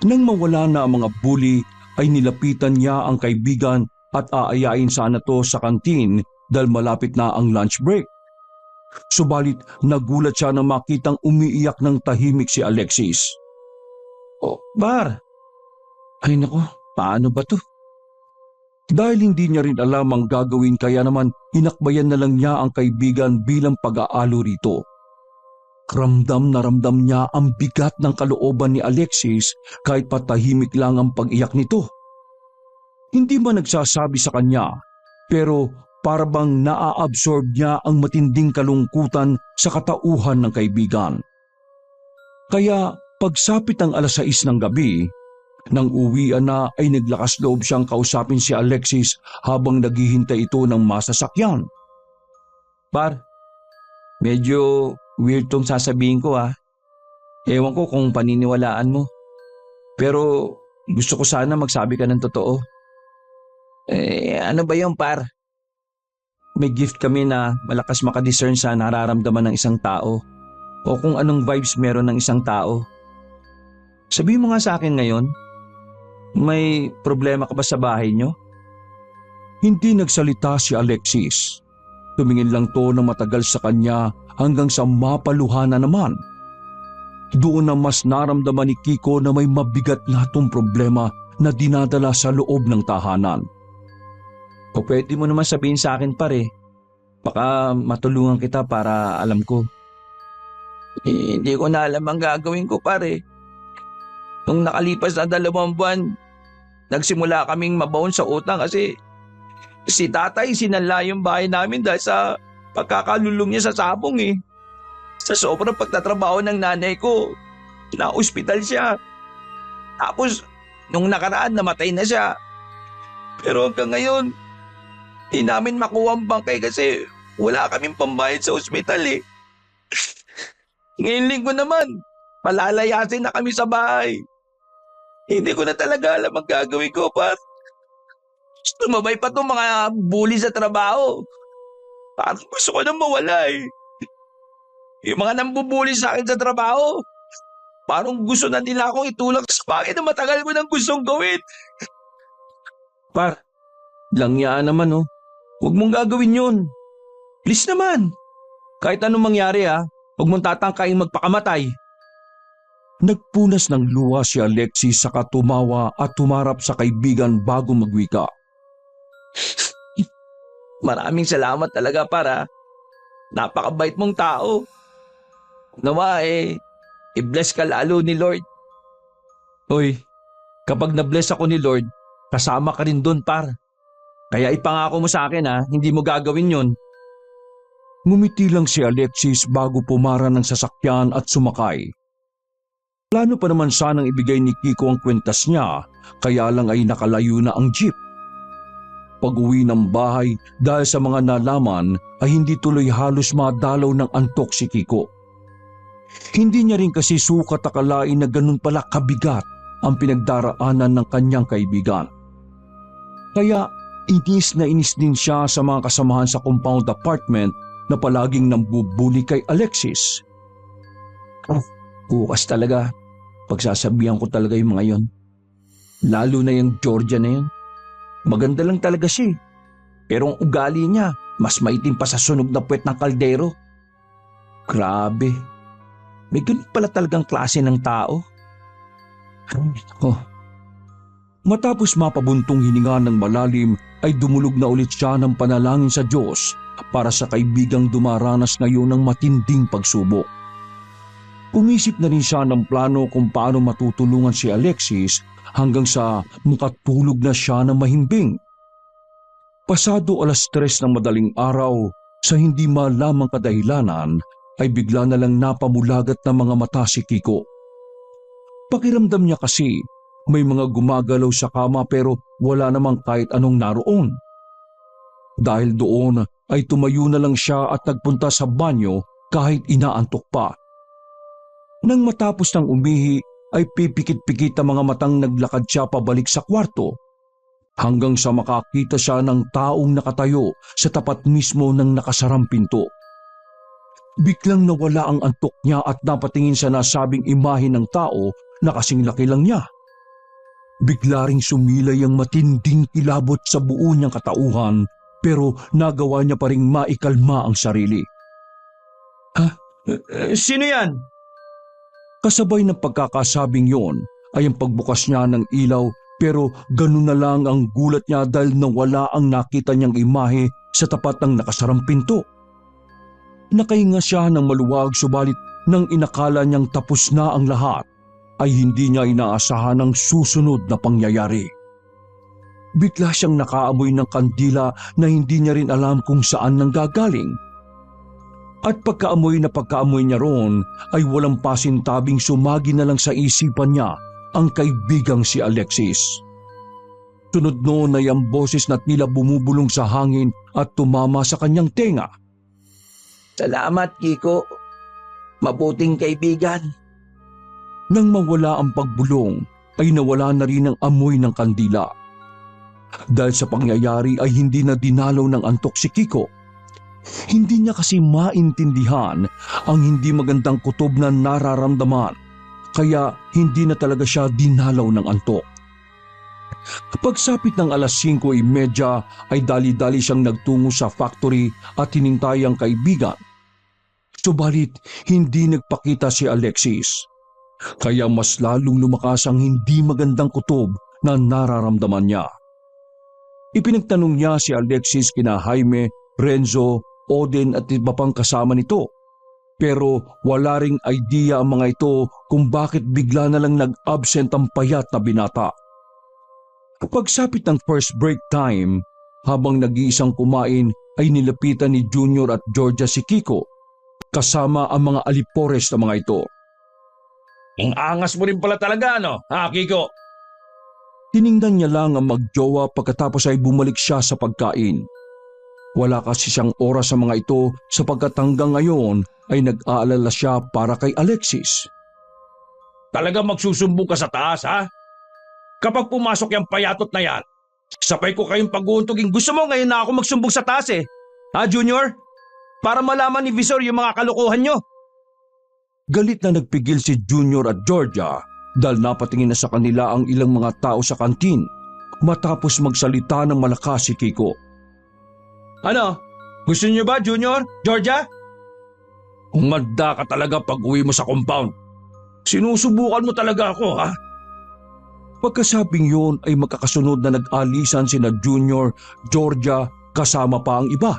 Nang mawala na ang mga bully ay nilapitan niya ang kaibigan at aayain sana to sa kantin dahil malapit na ang lunch break. Subalit nagulat siya na makitang umiiyak ng tahimik si Alexis. Oh, Bar. Ay nako, paano ba to? Dahil hindi niya rin alam ang gagawin kaya naman hinakbayan na lang niya ang kaibigan bilang pag-aalo rito. Ramdam na ramdam niya ang bigat ng kalooban ni Alexis kahit patahimik lang ang pag-iyak nito. Hindi man nagsasabi sa kanya pero para bang naa-absorb niya ang matinding kalungkutan sa katauhan ng kaibigan. Kaya pagsapit ng 6:00 ng gabi, nang uwian na ay naglakas loob siyang kausapin si Alexis habang naghihintay ito ng masasakyan. Par, medyo weird tong sasabihin ko ah. Ewan ko kung paniniwalaan mo. Pero gusto ko sana magsabi ka ng totoo. Ano ba yung par? May gift kami na malakas makadiscern sa nararamdaman ng isang tao o kung anong vibes meron ng isang tao. Sabihin mo nga sa akin ngayon, may problema ka ba sa bahay nyo? Hindi nagsalita si Alexis. Tumingin lang to na matagal sa kanya hanggang sa mapaluhan na naman. Doon na mas naramdaman ni Kiko na may mabigat na itong problema na dinadala sa loob ng tahanan. O pwede mo naman sabihin sa akin pare, baka matulungan kita para alam ko. Hindi ko na alam ang gagawin ko pare. Nung nakalipas na 2 buwan, nagsimula kaming mabaon sa utang kasi si tatay sinanla yung bahay namin dahil sa pagkakalulong niya sa sabong eh. Sa sobrang pagtatrabaho ng nanay ko, na-ospital siya. Tapos, nung nakaraan namatay na siya. Pero hanggang ngayon, di namin makuha ang bangkay kasi wala kaming pambayad sa ospital eh. Ngayon linggo naman, palalayasin na kami sa bahay. Hindi ko na talaga alam ang gagawin ko, Pat. Tumabay pa itong mga bully sa trabaho. Parang gusto ko nang mawala eh. Yung mga nambubuli sa akin sa trabaho, parang gusto na nila akong itulak sa bagay na matagal ko nang gustong gawin. Par, langyaan naman oh. Huwag mong gagawin yun. Please naman. Kahit anong mangyari huwag mong tatangkaing magpakamatay. Nagpunas ng luha si Alexis saka tumawa at tumarap sa kaibigan bago magwika. Maraming salamat talaga para napakabait mong tao. Nawa i-bless ka lalo ni Lord. Hoy, kapag na-bless ako ni Lord, kasama ka rin doon, par. Kaya ipangako mo sa akin hindi mo gagawin yun. Ngumiti lang si Alexis bago pumara ng sasakyan at sumakay. Plano pa naman sanang ibigay ni Kiko ang kwentas niya, kaya lang ay nakalayo na ang jeep. Pag-uwi ng bahay dahil sa mga nalaman ay hindi tuloy halos madalaw ng antok si Kiko. Hindi niya rin kasi sukat akalain na ganun pala kabigat ang pinagdaraanan ng kanyang kaibigan. Kaya inis na inis din siya sa mga kasamahan sa compound apartment na palaging nambubuli kay Alexis. Bukas talaga, pagsasabihan ko talaga yung mga yon. Lalo na yung Georgia na yun. Maganda lang talaga siya. Pero ang ugali niya, mas maitim pa sa sunog na puwet ng kaldero. Grabe. May ganun pala talagang klase ng tao. Matapos mapabuntong hininga ng malalim ay dumulog na ulit siya ng panalangin sa Diyos para sa kaibigang dumaranas ngayon ng matinding pagsubok. Umisip na rin siya ng plano kung paano matutulungan si Alexis hanggang sa makatulog na siya ng mahimbing. Pasado 3:00 ng madaling araw, sa hindi malamang kadahilanan, ay bigla na lang napamulagat ng mga mata si Kiko. Pakiramdam niya kasi may mga gumagalaw sa kama pero wala namang kahit anong naroon. Dahil doon ay tumayo na lang siya at nagpunta sa banyo kahit inaantok pa. Nang matapos ng umihi ay pipikit-pikit ang mga matang naglakad siya pabalik sa kwarto hanggang sa makakita siya ng taong nakatayo sa tapat mismo ng nakasarang pinto. Biglang nawala ang antok niya at napatingin sa nasabing imahe ng tao na kasing laki lang niya. Bigla ring sumilay ang matinding kilabot sa buo niyang katauhan pero nagawa niya pa ring maikalma ang sarili. Sino yan? Kasabay ng pagkakasabing yon ay ang pagbukas niya ng ilaw pero ganun na lang ang gulat niya dahil nawala ang nakita niyang imahe sa tapat ng nakasarang pinto. Nakahinga siya ng maluwag subalit nang inakala niyang tapos na ang lahat ay hindi niya inaasahan ang susunod na pangyayari. Bigla siyang nakaamoy ng kandila na hindi niya rin alam kung saan nanggagaling. At pagkaamoy niya roon ay walang pasintabing sumagi na lang sa isipan niya ang kaibigang si Alexis. Sunod noon ay ang boses na tila bumubulong sa hangin at tumama sa kanyang tenga. Salamat, Kiko. Mabuting kaibigan. Nang mawala ang pagbulong ay nawala na rin ang amoy ng kandila. Dahil sa pangyayari ay hindi na dinalaw ng antok si Kiko. Hindi niya kasi maintindihan ang hindi magandang kutob na nararamdaman, kaya hindi na talaga siya dinalaw ng antok. Pagsapit ng 5:30 ay dali-dali siyang nagtungo sa factory at hinintay ang kaibigan. Subalit hindi nagpakita si Alexis, kaya mas lalong lumakas ang hindi magandang kutob na nararamdaman niya. Ipinagtanong niya si Alexis kina Jaime, Renzo, Oden at iba pang kasama nito. Pero wala ring idea ang mga ito kung bakit bigla na lang nag-absent ang payat na binata. Pagsapit ng first break time, habang nag-iisang kumain ay nilapitan ni Junior at Georgia si Kiko, kasama ang mga alipores na mga ito. Ang angas mo rin pala talaga, Kiko? Tiningnan niya lang ang magjowa pagkatapos ay bumalik siya sa pagkain. Wala kasi siyang oras sa mga ito sapagkat hanggang ngayon ay nag-aalala siya para kay Alexis. Talaga magsusumbong ka sa taas, ha? Kapag pumasok yung payatot na yan, sabay ko kayong pag-uuntugin. Gusto mo ngayon na ako magsumbong sa taas Ha, Junior? Para malaman ni Visor yung mga kalokohan nyo. Galit na nagpigil si Junior at Georgia dahil napatingin na sa kanila ang ilang mga tao sa kantin matapos magsalita ng malakas si Kiko. Ano? Gusto niyo ba, Junior? Georgia? Umanda ka talaga pag uwi mo sa compound. Sinusubukan mo talaga ako, ha? Pagkasabing yun ay magkakasunod na nag-alisan sina Junior, Georgia, kasama pa ang iba.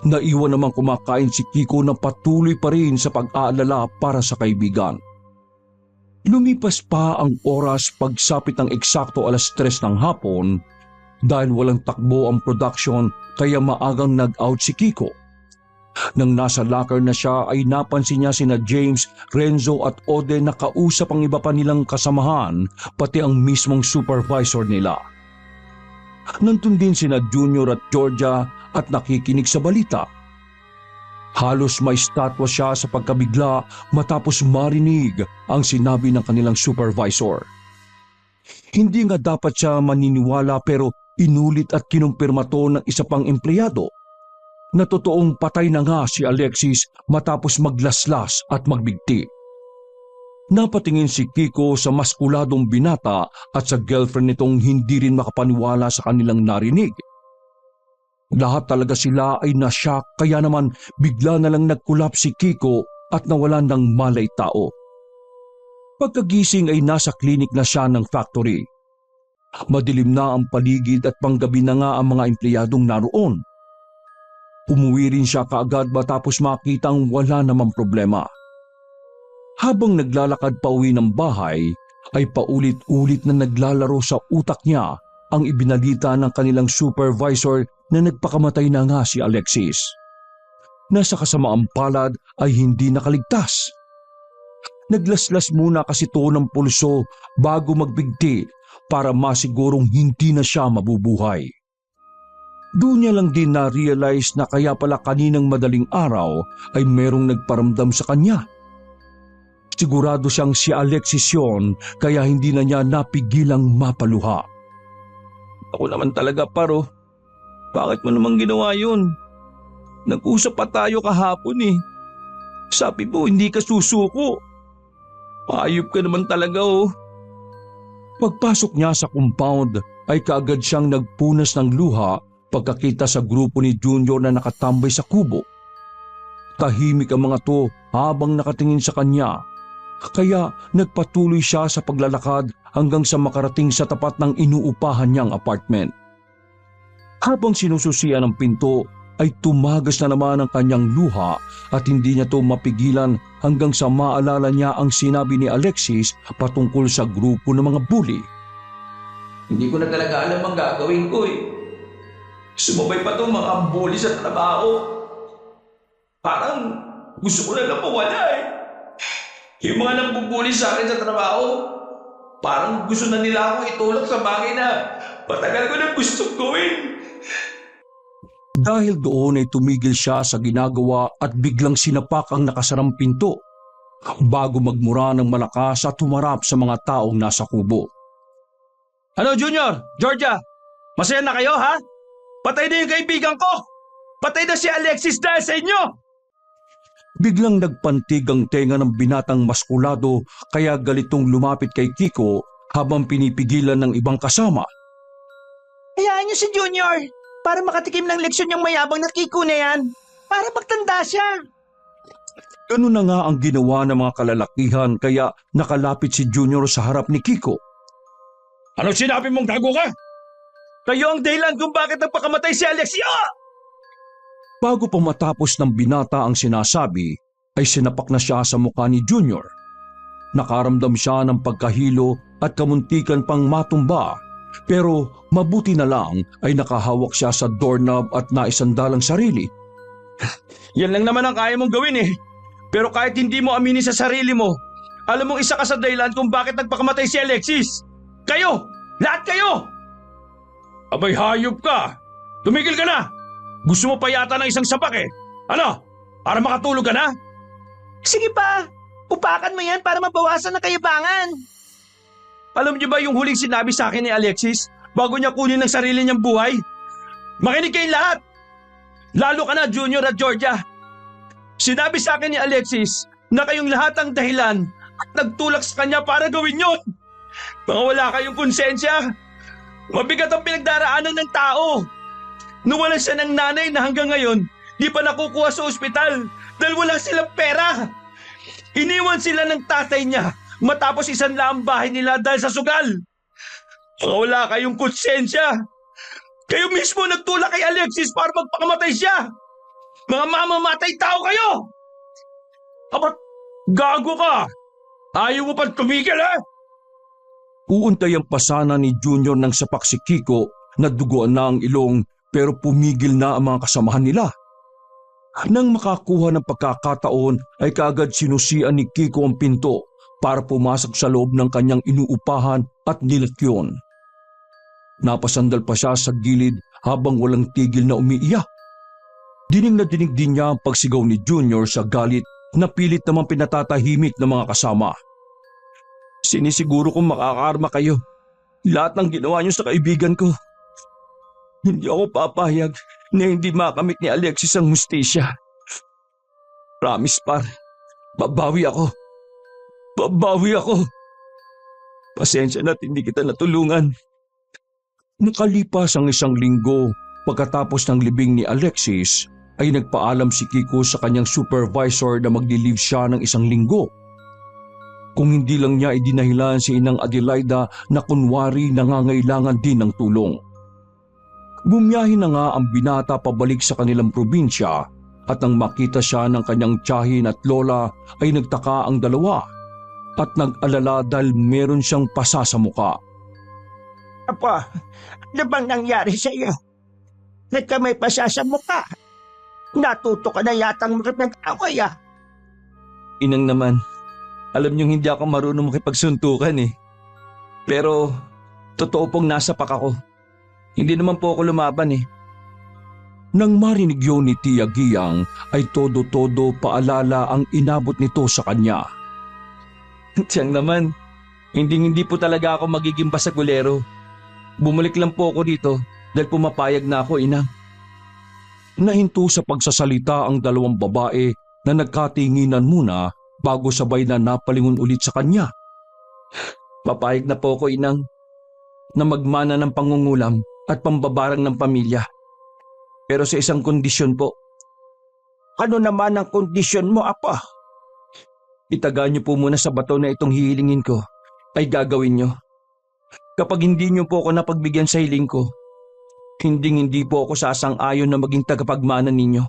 Naiwan namang kumakain si Kiko na patuloy pa rin sa pag-aalala para sa kaibigan. Lumipas pa ang oras pagsapit ng eksakto 3:00 ng hapon dahil walang takbo ang production kaya maagang nag-out si Kiko. Nang nasa locker na siya ay napansin niya sina James, Renzo at Ode na kausap ang iba pa nilang kasamahan pati ang mismong supervisor nila. Nandun din sina Junior at Georgia at nakikinig sa balita. Halos may statwa siya sa pagkabigla matapos marinig ang sinabi ng kanilang supervisor. Hindi nga dapat siya maniniwala pero inulit at kinumpirma to ng isa pang empleyado na totoong patay na nga si Alexis matapos maglaslas at magbigti. Napatingin si Kiko sa maskuladong binata at sa girlfriend nitong hindi rin makapaniwala sa kanilang narinig. Lahat talaga sila ay nasyak kaya naman bigla na lang nagkulap si Kiko at nawalan ng malay tao. Pagkagising ay nasa klinik na siya ng factory. Madilim na ang paligid at panggabi na nga ang mga empleyadong naroon. Umuwi rin siya kaagad matapos makitang wala namang problema. Habang naglalakad pa uwi ng bahay, ay paulit-ulit na naglalaro sa utak niya ang ibinalita ng kanilang supervisor na nagpakamatay na nga si Alexis. Nasa kasamaang palad ay hindi nakaligtas. Naglaslas muna kasi to ng pulso bago magbigti para masigurong hindi na siya mabubuhay. Doon niya lang din na-realize na kaya pala kaninang madaling araw ay merong nagparamdam sa kanya. Sigurado siyang si Alexis yun kaya hindi na niya napigilang mapaluha. Ako naman talaga, Paro. Bakit mo naman ginawa yun? Nag-usap pa tayo kahapon eh. Sabi mo hindi ka susuko. Ayop ka naman talaga oh. Pagpasok niya sa compound ay kaagad siyang nagpunas ng luha pagkakita sa grupo ni Junior na nakatambay sa kubo. Tahimik ang mga to habang nakatingin sa kanya, kaya nagpatuloy siya sa paglalakad hanggang sa makarating sa tapat ng inuupahan niyang apartment. Habang sinususian ang pinto ay tumagas na naman ang kanyang luha at hindi niya to mapigilan hanggang sa maalala niya ang sinabi ni Alexis patungkol sa grupo ng mga bully. Hindi ko na talaga alam ang gagawin ko eh. Sumabay pa itong mga bully sa trabaho. Parang gusto ko na lang mawala eh. Yung mga nambubuli sa akin sa trabaho, parang gusto na nila akong itulak sa bagay na matagal ko na gustong gawin. Dahil doon ay tumigil siya sa ginagawa at biglang sinapak ang nakasarang pinto bago magmura ng malakas at humarap sa mga taong nasa kubo. Ano Junior? Georgia? Masaya na kayo ha? Patay na yung kaibigan ko! Patay na si Alexis dahil sa inyo! Biglang nagpantig ang tenga ng binatang maskulado kaya galitong lumapit kay Kiko habang pinipigilan ng ibang kasama. Hayaan niyo si Junior para makatikim ng leksyon yung mayabang na Kiko na yan. Para magtanda siya. Ganun na nga ang ginawa ng mga kalalakihan kaya nakalapit si Junior sa harap ni Kiko. Ano sinabi mong gago ka? Kayo ang dahilan kung bakit nagpakamatay si Alexis! Bago pa matapos ng binata ang sinasabi, ay sinapak na siya sa mukha ni Junior. Nakaramdam siya ng pagkahilo at kamuntikan pang matumba, pero mabuti na lang ay nakahawak siya sa doorknob at naisandalang sarili. Yan lang naman ang kaya mong gawin eh. Pero kahit hindi mo aminin sa sarili mo, alam mong isa ka sa dahilan kung bakit nagpakamatay si Alexis. Kayo! Lahat kayo! Abay hayop ka! Tumigil ka na! Gusto mo pa yata ng isang sapak eh. Ano? Para makatulog ka na? Sige pa, upakan mo yan para mabawasan ng kayabangan. Alam niyo ba yung huling sinabi sa akin ni Alexis bago niya kunin ang sarili niyang buhay? Makinig kayong lahat! Lalo ka na Junior at Georgia. Sinabi sa akin ni Alexis na kayong lahat ang dahilan at nagtulak sa kanya para gawin yon. Mga wala kayong konsensya. Mabigat ang pinagdaraanan ng tao. Nawalan siya ng nanay na hanggang ngayon di pa nakukuha sa ospital dahil wala silang pera. Iniwan sila ng tatay niya matapos isang lang bahay nila dahil sa sugal. Mga wala kayong konsensya. Kayo mismo nagtulak kay Alexis para magpakamatay siya. Mga mamamatay tao kayo! Apat, gago ka! Ayaw mo pang tumigil, ha? Uuntay ang pasana ni Junior nang sapak si Kiko na duguan na ang ilong pero pumigil na ang mga kasamahan nila. Nang makakuha ng pagkakataon ay kaagad sinusian ni Kiko ang pinto para pumasok sa loob ng kanyang inuupahan at nilakyon. Napasandal pa siya sa gilid habang walang tigil na umiiyak. Dinig na dinig din niya ang pagsigaw ni Junior sa galit na pilit namang pinatatahimik ng mga kasama. Sinisiguro kong makakarma kayo. Lahat ng ginawa niyo sa kaibigan ko. Hindi ako papayag na hindi makamit ni Alexis ang hustisya. Promise par, babawi ako. Babawi ako. Pasensya na't hindi kita natulungan. Nakalipas ang 1 linggo pagkatapos ng libing ni Alexis ay nagpaalam si Kiko sa kanyang supervisor na magli-leave siya ng 1 linggo. Kung hindi lang niya idinahilan si Inang Adelaida na kunwari nangangailangan din ng tulong. Bumiyahe na nga ang binata pabalik sa kanilang probinsya at nang makita siya ng kanyang tiyahin at lola ay nagtaka ang dalawa at nag-alala dahil meron siyang pasa sa muka. Apo, ano bang nangyari sa iyo? Nagkamay pa siya sa mukha. Natuto ka na yatang makipag-away ah. Inang naman, alam niyong hindi ako marunong makipagsuntukan eh. Pero, totoo pong nasapak ako. Hindi naman po ako lumaban eh. Nang marinig yun ni Tia Giyang ay todo-todo paalala ang inabot nito sa kanya. Tiyang naman, hindi po talaga ako magiging basagulero. Bumalik lang po ako dito dahil pumapayag na ako, Inang. Nahinto sa pagsasalita ang 2 babae na nagkatinginan muna bago sabay na napalingon ulit sa kanya. Papayag na po ako, Inang, na magmana ng pangungulam at pambabarang ng pamilya. Pero sa isang kondisyon po. Ano naman ang kondisyon mo, Apo? Itaga niyo po muna sa bato na itong hihilingin ko ay gagawin niyo. Kapag hindi niyo po ako napagbigyan sa hiling ko, hindi po ako sasang-ayon na maging tagapagmana ninyo.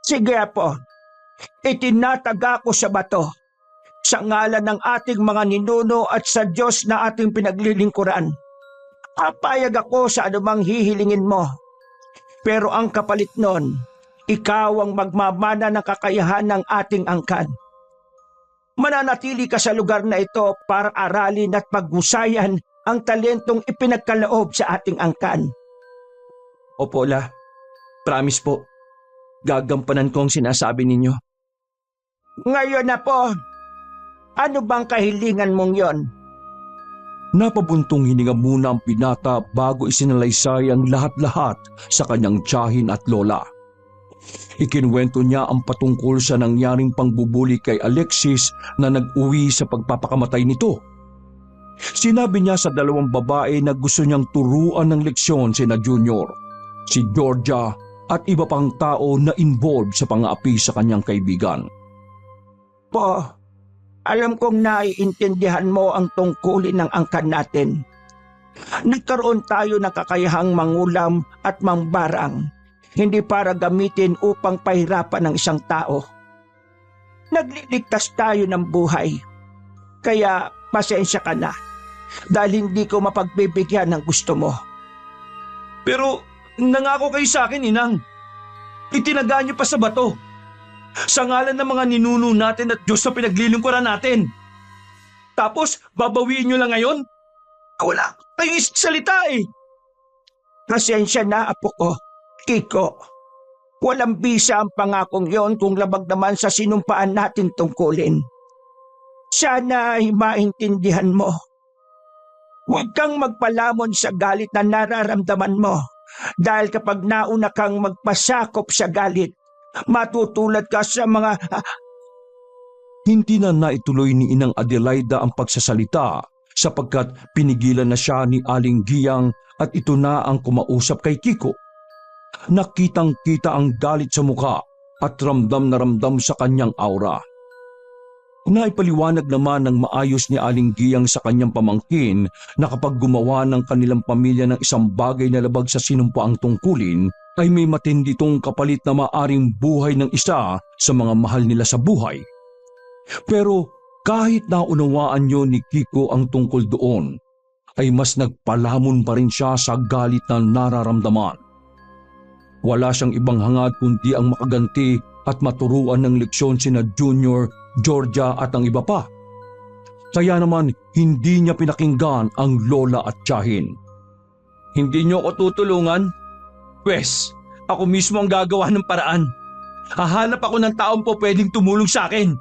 Sige, Apo. Itinataga ko sa bato sa ngalan ng ating mga ninuno at sa Diyos na ating pinaglilingkuran. Papayag ako sa anumang hihilingin mo. Pero ang kapalit nun, ikaw ang magmamana ng kakayahan ng ating angkan. Mananatili ka sa lugar na ito para aralin at paghusayan ang talentong ipinagkaloob sa ating angkan. Opo, La. Promise po. Gagampanan ko ang sinasabi ninyo. Ngayon na po, ano bang kahilingan mong yon? Napabuntong hininga muna ang binata bago isinalaysay ang lahat-lahat sa kanyang tiyahin at lola. Ikinwento niya ang patungkol sa nangyaring pangbubuli kay Alexis na nag-uwi sa pagpapakamatay nito. Sinabi niya sa 2 babae na gusto niyang turuan ng leksyon sina Junior, si Georgia at iba pang tao na involved sa pang-aapi sa kanyang kaibigan. Po, alam kong naiintindihan mo ang tungkulin ng angkan natin. Nagkaroon tayo ng kakayahang mangulam at mangbarang, hindi para gamitin upang pahirapan ng isang tao. Nagliligtas tayo ng buhay, kaya pasensya ka na dahil hindi ko mapagbibigyan ng gusto mo. Pero nangako kayo sa akin, Inang. Itinaga niyo pa sa bato. Sa ngalan ng mga ninuno natin at Diyos na pinaglilingkuran natin. Tapos, babawiin niyo lang ngayon? Wala kayong salita eh. Pasensya na, Apo ko, Kiko. Walang bisa ang pangakong yon kung labag naman sa sinumpaan natin tungkulin. Sana ay maintindihan mo. Huwag kang magpalamon sa galit na nararamdaman mo dahil kapag nauna kang magpasakop sa galit, matutulad ka sa mga... Hindi na naituloy ni Inang Adelaida ang pagsasalita sapagkat pinigilan na siya ni Aling Giyang at ito na ang kumausap kay Kiko. Nakitang-kita ang galit sa muka at ramdam na ramdam sa kanyang aura. Naipaliwanag naman ng maayos ni Aling Giyang sa kanyang pamangkin na kapag gumawa ng kanilang pamilya ng isang bagay na labag sa sinumpaang tungkulin, ay may matindi itong kapalit na maaring buhay ng isa sa mga mahal nila sa buhay. Pero Kahit naunawaan niyo ni Kiko ang tungkol doon, ay mas nagpalamon pa rin siya sa galit na nararamdaman. Wala siyang ibang hangad kundi ang makaganti at maturuan ng leksyon sina Junior, Georgia at ang iba pa. Kaya naman hindi niya pinakinggan ang lola at tiyahin. Hindi niyo ako tutulungan? Pwes, ako mismo ang gagawa ng paraan. Hahanap ako ng taong po pwedeng tumulong sa akin.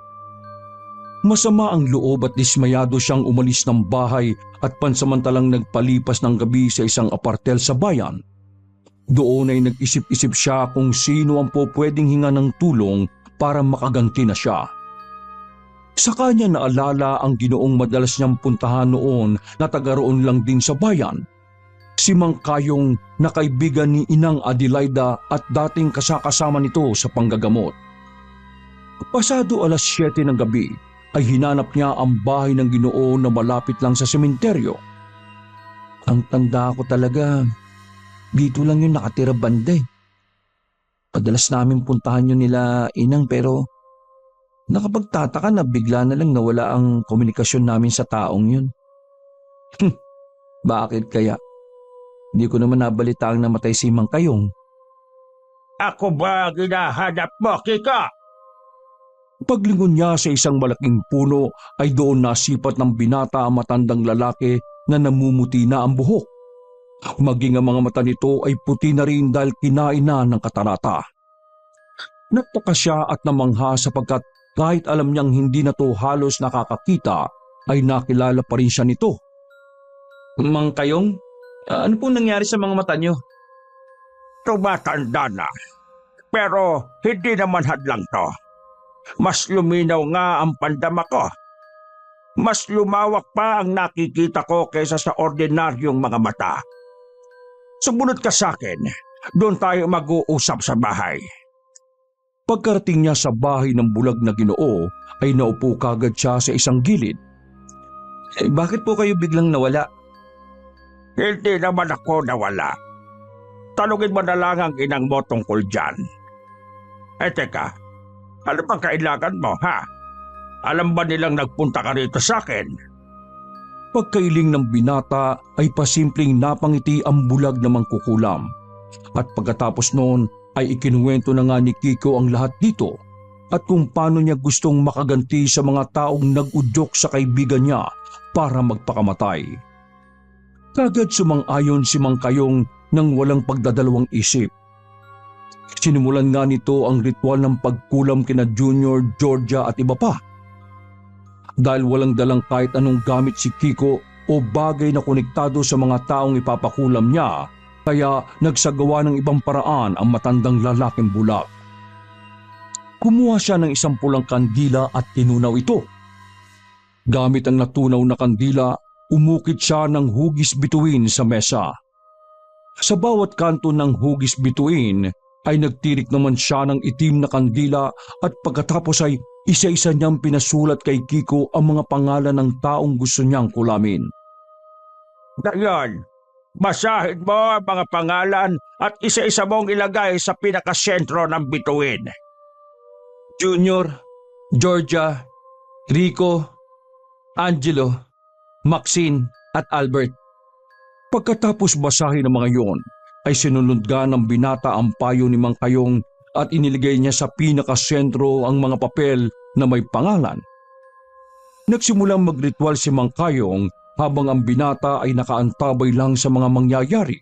Masama ang loob at dismayado siyang umalis ng bahay at pansamantalang nagpalipas ng gabi sa isang apartel sa bayan. Doon ay nag-isip-isip siya kung sino ang po pwedeng hinga ng tulong para makaganti na siya. Sa kanya naalala ang ginoong madalas niyang puntahan noon na taga-roon lang din sa bayan. Si Mang Kayong na kaibigan ni Inang Adelaida at dating kasakasama nito sa panggagamot. Pasado 7:00 ng gabi ay hinanap niya ang bahay ng Ginoo na malapit lang sa sementeryo. Ang tanda ko talaga, dito lang yung nakatira banda eh. Madalas namin puntahan yun nila Inang pero nakapagtataka na bigla na lang nawala ang komunikasyon namin sa taong yun. Bakit kaya? Hindi ko naman nabalitaang namatay si Mang Kayong. Ako ba ginahanap mo, Kiko? Paglingon niya sa isang malaking puno ay doon nasipat ng binata ang matandang lalaki na namumuti na ang buhok. Maging ang mga mata nito ay puti na rin dahil kinain na ng katarata. Nagtaka siya at namangha sapagkat kahit alam niyang hindi na to halos nakakakita ay nakilala pa rin siya nito. Mang Kayong, ano pong nangyari sa mga mata niyo? Tumatanda na. Pero hindi naman hadlang to. Mas luminaw nga ang pandama ko. Mas lumawak pa ang nakikita ko kaysa sa ordinaryong mga mata. Sumunod ka sa akin. Doon tayo mag-uusap sa bahay. Pagkarating niya sa bahay ng bulag na Ginoo ay naupo kagad siya sa isang gilid. Bakit po kayo biglang nawala? Hindi naman ako nawala. Tanungin mo na lang ang inang mo tungkol dyan. Teka, ano pang kailangan mo, ha? Alam ba nilang nagpunta ka rito sa akin? Pagkailing ng binata ay pasimpleng napangiti ang bulag na mangkukulam. At pagkatapos noon ay ikinuwento na nga ni Kiko ang lahat dito at kung paano niya gustong makaganti sa mga taong nag-udyok sa kaibigan niya para magpakamatay. Kagad sumang-ayon si Mang Kayong nang walang pagdadalawang isip. Sinimulan nga nito ang ritual ng pagkulam kina Junior, Georgia at iba pa. Dahil walang dalang kahit anong gamit si Kiko o bagay na konektado sa mga taong ipapakulam niya, kaya nagsagawa ng ibang paraan ang matandang lalaking bulag. Kumuha siya ng isang pulang kandila at tinunaw ito. Gamit ang natunaw na kandila, umukit siya ng hugis bituin sa mesa. Sa bawat kanto ng hugis bituin ay nagtirik naman siya ng itim na kandila at pagkatapos ay isa-isa niyang pinasulat kay Kiko ang mga pangalan ng taong gusto niyang kulamin. Ngayon, basahin mo ang mga pangalan at isa-isa mong ilagay sa pinakasentro ng bituin. Junior, Georgia, Rico, Angelo, Maxine at Albert. Pagkatapos basahin ang mga iyon, ay sinunod ng binata ang payo ni Mang Kayong at iniligay niya sa pinakasentro ang mga papel na may pangalan. Nagsimulang magritual si Mang Kayong habang ang binata ay nakaantabay lang sa mga mangyayari.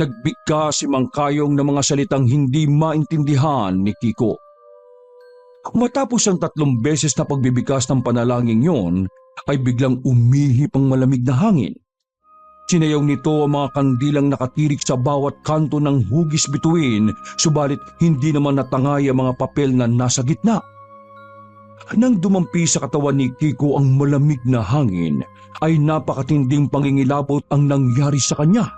Nagbigka si Mang Kayong ng mga salitang hindi maintindihan ni Kiko. Matapos ang 3 beses na pagbibigkas ng panalangin yon, ay biglang umihip ang malamig na hangin. Sinayaw nito ang mga kandilang nakatirik sa bawat kanto ng hugis bituin, subalit hindi naman natangay ang mga papel na nasa gitna. Nang dumampi sa katawan ni Kiko ang malamig na hangin, ay napakatinding pangingilabot ang nangyari sa kanya.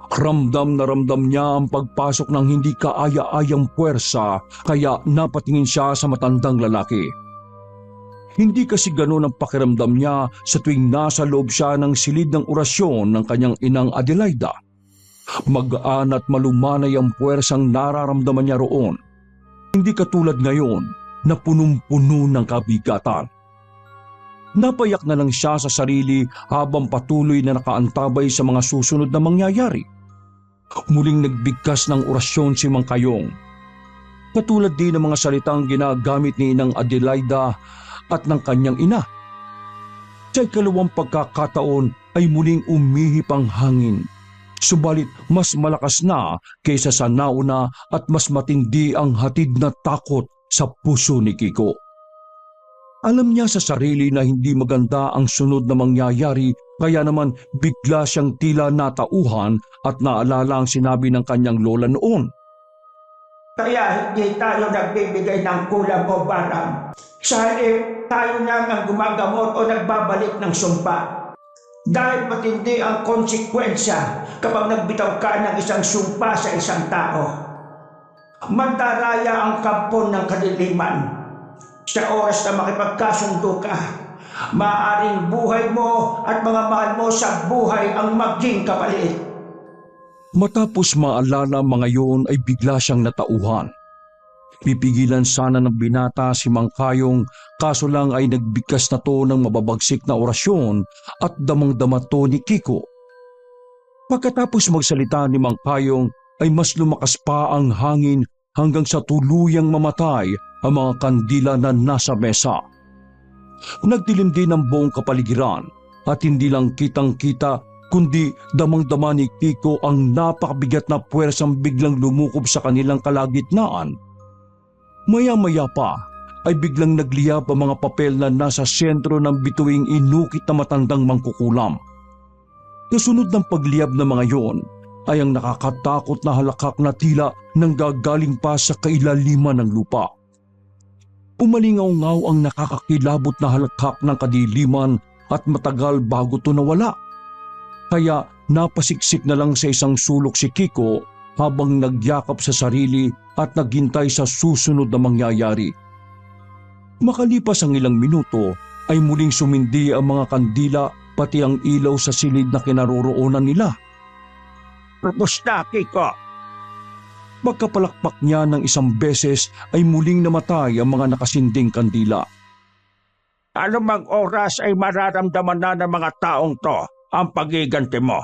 Ramdam na ramdam niya ang pagpasok ng hindi kaaya-ayang puwersa, kaya napatingin siya sa matandang lalaki. Hindi kasi ganoon ang pakiramdam niya sa tuwing nasa loob siya ng silid ng orasyon ng kanyang inang Adelaida. Magaan at malumanay ang puwersang nararamdaman niya roon. Hindi katulad ngayon na punong-puno ng kabigatan. Napayak na lang siya sa sarili habang patuloy na nakaantabay sa mga susunod na mangyayari. Muling nagbigkas ng orasyon si Mang Kayong. Katulad din ng mga salitang ginagamit ni Inang Adelaida at ng kanyang ina. Sa ikalawang pagkakataon ay muling umihip ang hangin. Subalit mas malakas na kaysa sa nauna at mas matindi ang hatid na takot sa puso ni Kiko. Alam niya sa sarili na hindi maganda ang sunod na mangyayari, kaya naman bigla siyang tila natauhan at naalala ang sinabi ng kanyang lola noon. Kaya hindi tayo nagbibigay ng kulang o barang. Sa halip, tayo na ang gumagamot o nagbabalik ng sumpa. Dahil matindi ang konsekwensya kapag nagbitaw ka ng isang sumpa sa isang tao. Mandaraya ang kampo ng kadiliman. Sa oras na makipagkasundo ka, maaaring buhay mo at mga mahal mo sa buhay ang maging kapalit. Matapos maalala mga yon ay bigla siyang natauhan. Pipigilan sana ng binata si Mang Kayong, kaso lang ay nagbigkas na to ng mababagsik na orasyon at damang-dama to ni Kiko. Pagkatapos magsalita ni Mang Kayong ay mas lumakas pa ang hangin hanggang sa tuluyang mamatay ang mga kandila na nasa mesa. Nagdilim din ang buong kapaligiran at hindi lang kitang-kita kundi damang-dama ni Kiko ang napakabigat na puwersang biglang lumukob sa kanilang kalagitnaan. Maya-maya pa ay biglang nagliyab ang mga papel na nasa sentro ng bituing inukit na matandang mangkukulam. Kasunod ng pagliyab ng mga yon ay ang nakakatakot na halakak na tila nang gagaling pa sa kailaliman ng lupa. Umalingaw-ngaw ang nakakakilabot na halakak ng kadiliman at matagal bago to nawala. Kaya napasiksik na lang sa isang sulok si Kiko habang nagyakap sa sarili at naghintay sa susunod na mangyayari. Makalipas ang ilang minuto ay muling sumindi ang mga kandila pati ang ilaw sa silid na kinaroroonan nila. Tapos na, Kiko. Pagkapalakpak niya ng isang beses ay muling namatay ang mga nakasinding kandila. Anumang oras ay mararamdaman na ng mga taong to ang pagiganti mo.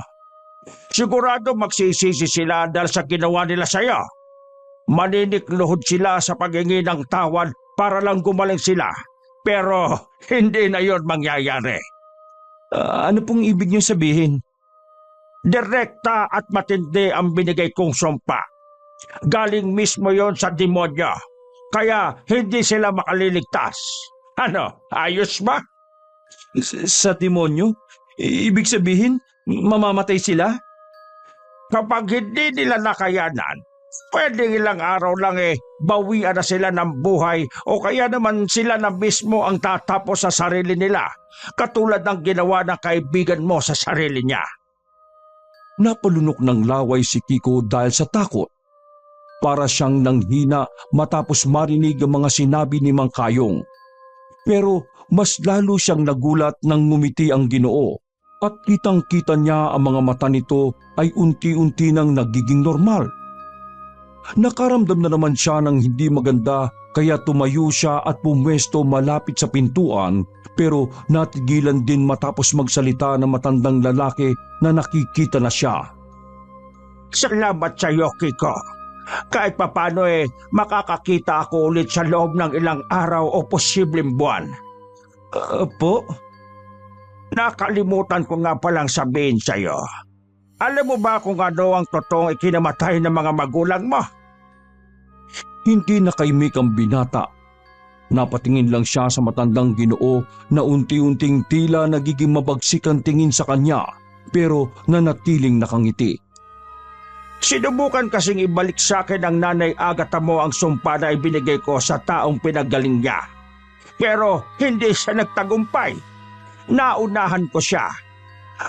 Sigurado magsisisi sila dahil sa ginawa nila sa'yo. Maninikluhod sila sa paghingi ng tawad para lang gumaling sila. Pero hindi na yon mangyayari. Ano pong ibig niyo sabihin? Direkta at matindi ang binigay kong sumpa. Galing mismo yon sa demonyo. Kaya hindi sila makaliligtas. Ano, ayos ba? Sa demonyo? Ibig sabihin, mamamatay sila? Kapag hindi nila nakayanan, pwedeng ilang araw lang bawian na sila ng buhay o kaya naman sila na mismo ang tatapos sa sarili nila, katulad ng ginawa ng kaibigan mo sa sarili niya. Napalunok ng laway si Kiko dahil sa takot. Para siyang nanghina matapos marinig ang mga sinabi ni Mang Kayong. Pero mas lalo siyang nagulat nang ngumiti ang Ginoo at kitang-kita niya ang mga mata nito ay unti-unti nang nagiging normal. Nakaramdam na naman siya ng hindi maganda kaya tumayo siya at pumwesto malapit sa pintuan pero natigilan din matapos magsalita ng matandang lalaki na nakikita na siya. Salamat sa iyo, Kiko. Kahit papano makakakita ako ulit sa loob ng ilang araw o posibleng buwan. Po? Nakalimutan ko nga palang sabihin sa iyo. Alam mo ba kung ano ang totoong ikinamatay ng mga magulang mo? Hindi nakaimik ang binata. Napatingin lang siya sa matandang Ginoo na unti-unting tila nagiging mabagsik ang tingin sa kanya pero nanatiling nakangiti. Sinubukan kasing ibalik sa akin ng nanay Agata mo ang sumpa na ibinigay ko sa taong pinagaling niya. Pero hindi siya nagtagumpay. Naunahan ko siya.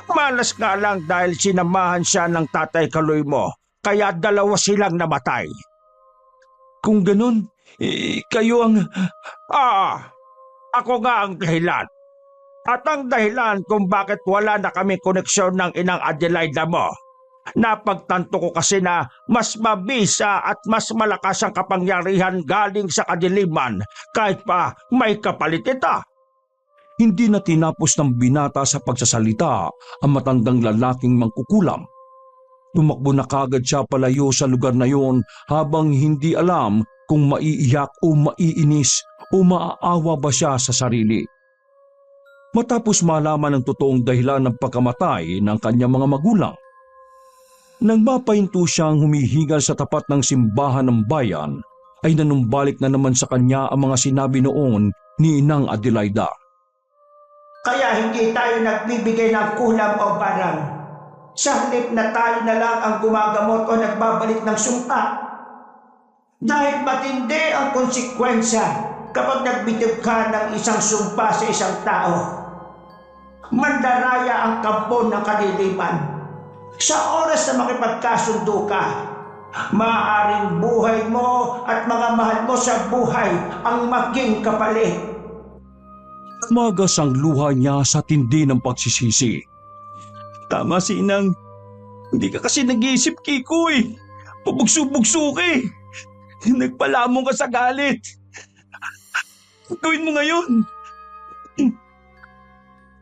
Malas nga lang dahil sinamahan siya ng tatay Kaloy mo, kaya dalawa silang namatay. Kung ganun, kayo ang... Ako nga ang dahilan. At ang dahilan kung bakit wala na kami koneksyon ng Inang Adelaida mo. Napagtanto ko kasi na mas mabisa at mas malakas ang kapangyarihan galing sa kadiliman kahit pa may kapalit ito. hindi na tinapos ng binata sa pagsasalita ang matandang lalaking mangkukulam. Tumakbo na kagad siya palayo sa lugar na yon habang hindi alam kung maiiyak o maiinis o maaawa ba siya sa sarili. Matapos malaman ang totoong dahilan ng pagkamatay ng kanyang mga magulang, nang mapahinto siyang humihingal sa tapat ng simbahan ng bayan, ay nanumbalik na naman sa kanya ang mga sinabi noon ni Inang Adelaida. Kaya hindi tayo nagbibigay ng kulam o barang. Sa halip na tayo na lang ang gumagamot o nagbabalik ng sumpa. Dahil matindi ang konsekwensya kapag nagbitib ka ng isang sumpa sa isang tao. Mandaraya ang kampo ng kaliliman. Sa oras na makipagkasundo ka, maaaring buhay mo at mga mahal mo sa buhay ang maging kapalit. Magas ang luha niya sa tindi ng pagsisisi. Tama si Inang. Hindi ka kasi nag-iisip, Kiko eh. Pabugso-bugso ka eh. Nagpalamong ka sa galit. Gawin mo ngayon.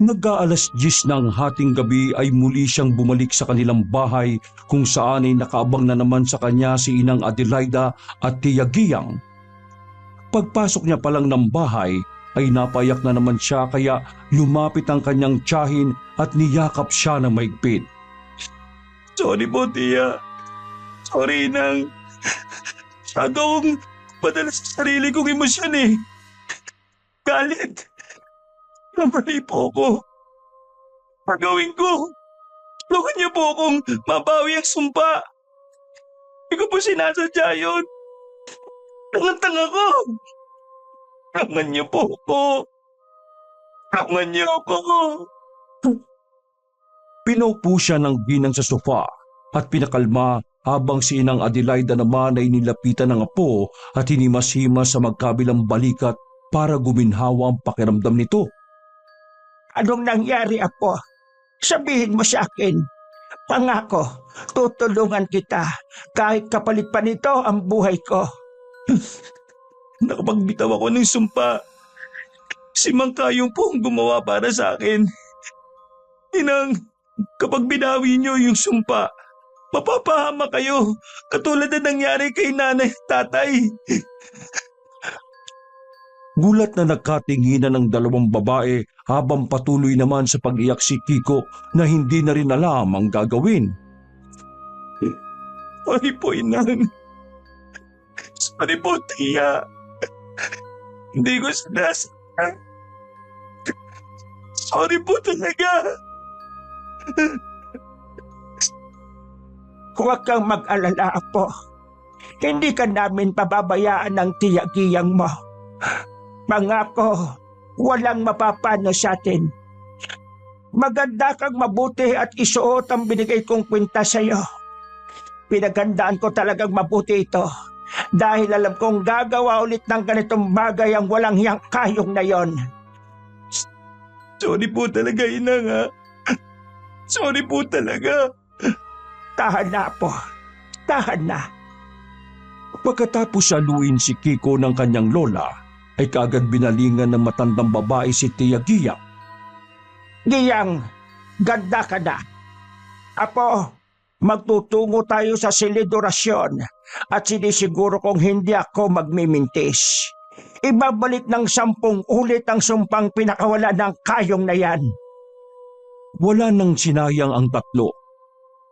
Nag-aalas 10 ng hating gabi ay muli siyang bumalik sa kanilang bahay kung saan ay nakaabang na naman sa kanya si Inang Adelaida at Tia Giyang. Pagpasok niya pa lang ng bahay ay napayak na naman siya kaya lumapit ang kanyang tiyahin at niyakap siya ng maigpit. Sorry po, Tia. Sorry, Inang. Masyado akong padala sa sarili kong emosyon eh. Galit. Namali po ako. Pagawin ko. Tulungan niyo po akong mabawi ang sumpa. Hindi ko po sinasadya yun. Tanga-tanga ko. Tangan niyo po ako. Tangan niyo ako. Pinaupo siya ng ginang sa sofa at pinakalma habang si Inang Adelaida naman ay nilapitan ng apo at hinimas-himas sa magkabilang balikat para guminhawa ang pakiramdam nito. Anong nangyari, Apo? Sabihin mo sa akin. Pangako, tutulungan kita kahit kapalit pa nito ang buhay ko. Nakapagbitaw ako ng sumpa. Si Mang Kayong po ang gumawa para sa akin. Inang, kapag binawi niyo yung sumpa, mapapahama kayo katulad na nangyari kay nanay at tatay. Gulat na nagkatinginan ng dalawang babae habang patuloy naman sa pag-iyak si Kiko na hindi na rin alam ang gagawin. Sorry po, Inang. Sorry po, Tia. Hindi ko sinasaktan. Sorry po talaga. Huwag kang mag-alala, Apo. Hindi ka namin pababayaan ng tiyagiyang mo. Pangako, walang mapapano sa atin. Maganda kang mabuti at isuot ang binigay kong kwinta sa iyo. Pinaghandaan ko talagang mabuti ito dahil alam kong gagawa ulit ng ganitong bagay ang walang hiyang Kayong na yon. Sorry po talaga, Inang ha. Sorry po talaga. Tahan na, Apo. Tahan na. Pagkatapos saluin si Kiko ng kanyang lola, ay kaagad binalingan ng matandang babae si Tia Giyang. Giyang, ganda ka na. Apo, magtutungo tayo sa silid-orasyon at sinisiguro kong hindi ako magmimintis. Ibabalik ng 10 ulit ang sumpang pinakawala ng Kayong na yan. Wala nang sinayang ang tatlo.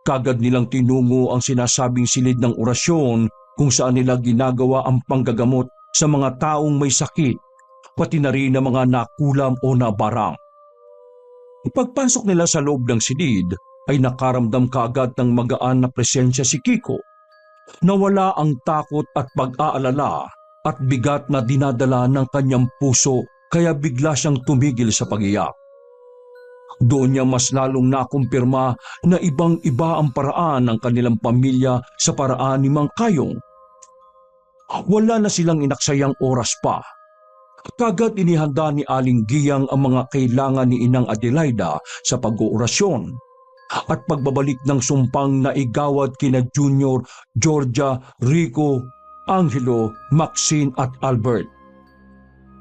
Kagad nilang tinungo ang sinasabing silid ng orasyon kung saan nila ginagawa ang panggagamot sa mga taong may sakit, pati na rin ang mga nakulam o nabarang. Pagpasok nila sa loob ng silid, ay nakaramdam kaagad ng magaan na presensya si Kiko. Nawala ang takot at pag-aalala at bigat na dinadala ng kanyang puso kaya bigla siyang tumigil sa pag-iyak. Doon niya mas lalong nakumpirma na ibang-iba ang paraan ng kanilang pamilya sa paraan ni Mang Kayong. Wala na silang inaksayang oras pa. Kagad inihanda ni Aling Giyang ang mga kailangan ni Inang Adelaida sa pag-oorasyon at pagbabalik ng sumpang na igawad kina Junior, Georgia, Rico, Angelo, Maxine at Albert.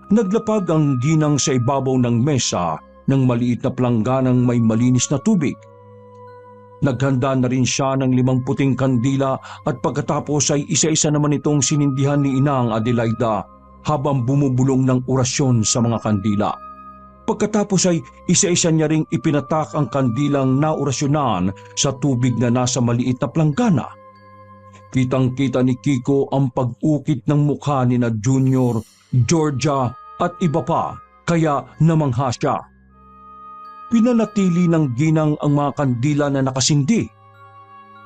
Naglapag ang ginang sa ibabaw ng mesa ng maliit na plangganang may malinis na tubig. Naghanda na rin siya ng 5 puting kandila at pagkatapos ay isa-isa naman itong sinindihan ni Inang Adelaida habang bumubulong ng orasyon sa mga kandila. Pagkatapos ay isa-isa niya ring ipinatak ang kandilang naorasyonan sa tubig na nasa maliit na planggana. Kitang-kita ni Kiko ang pag-ukit ng mukha ni na Junior, Georgia at iba pa, kaya namangha siya. Pinanatili ng ginang ang mga kandila na nakasindi.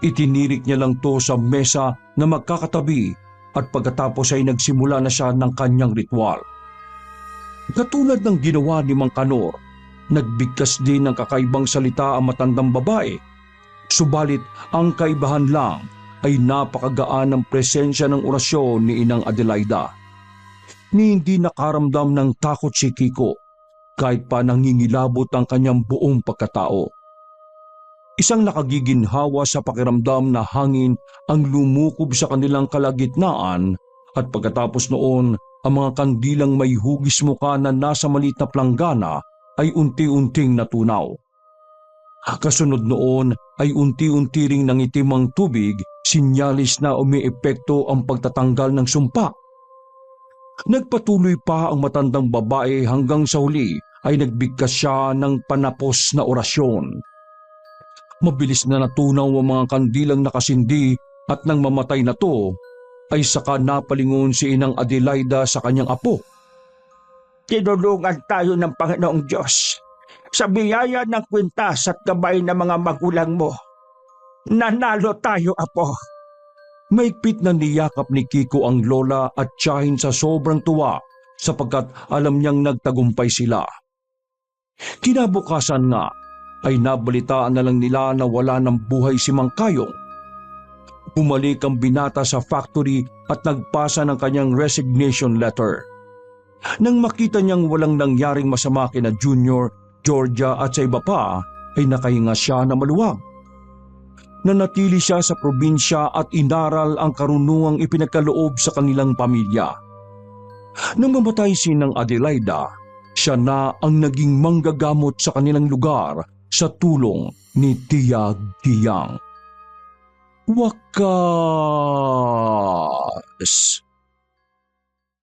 Itinirik niya lang to sa mesa na magkakatabi at pagkatapos ay nagsimula na siya ng kanyang ritual. Katulad ng ginawa ni Mang Kanor, nagbigkas din ng kakaibang salita ang matandang babae. Subalit ang kaibahan lang ay napakagaan ng presensya ng orasyon ni Inang Adelaida. Ni hindi nakaramdam ng takot si Kiko kahit pa nangingilabot ang kanyang buong pagkatao. Isang nakagiginhawa sa pakiramdam na hangin ang lumukob sa kanilang kalagitnaan at pagkatapos noon ang mga kandilang may hugis muka na nasa maliit na planggana ay unti-unting natunaw. Kasunod noon ay unti-unti ring nangitim ang tubig, sinyalis na umiepekto ang pagtatanggal ng sumpa. Nagpatuloy pa ang matandang babae hanggang sa huli ay nagbigkas siya ng panapos na orasyon. Mabilis na natunaw ang mga kandilang nakasindi at nang mamatay na to, ay saka napalingon si Inang Adelaida sa kanyang apo. Tinulungan tayo ng Panginoong Diyos sa biyaya ng kwintas at gabay ng mga magulang mo. Nanalo tayo, apo. Maigpit na niyakap ni Kiko ang lola at tiyahin sa sobrang tuwa sapagkat alam niyang nagtagumpay sila. Kinabukasan nga ay nabalitaan na lang nila na wala ng buhay si Mang Kayong. Bumalik ang binata sa factory at nagpasa ng kanyang resignation letter. Nang makita niyang walang nangyaring masama kina Junior, Georgia at sa iba pa, ay nakahinga siya na maluwag. Nanatili siya sa probinsya at inaral ang karunungang ipinagkaloob sa kanilang pamilya. Nang mamatay si Nang Adelaida, siya na ang naging manggagamot sa kanilang lugar sa tulong ni Tia Giyang. Wakas!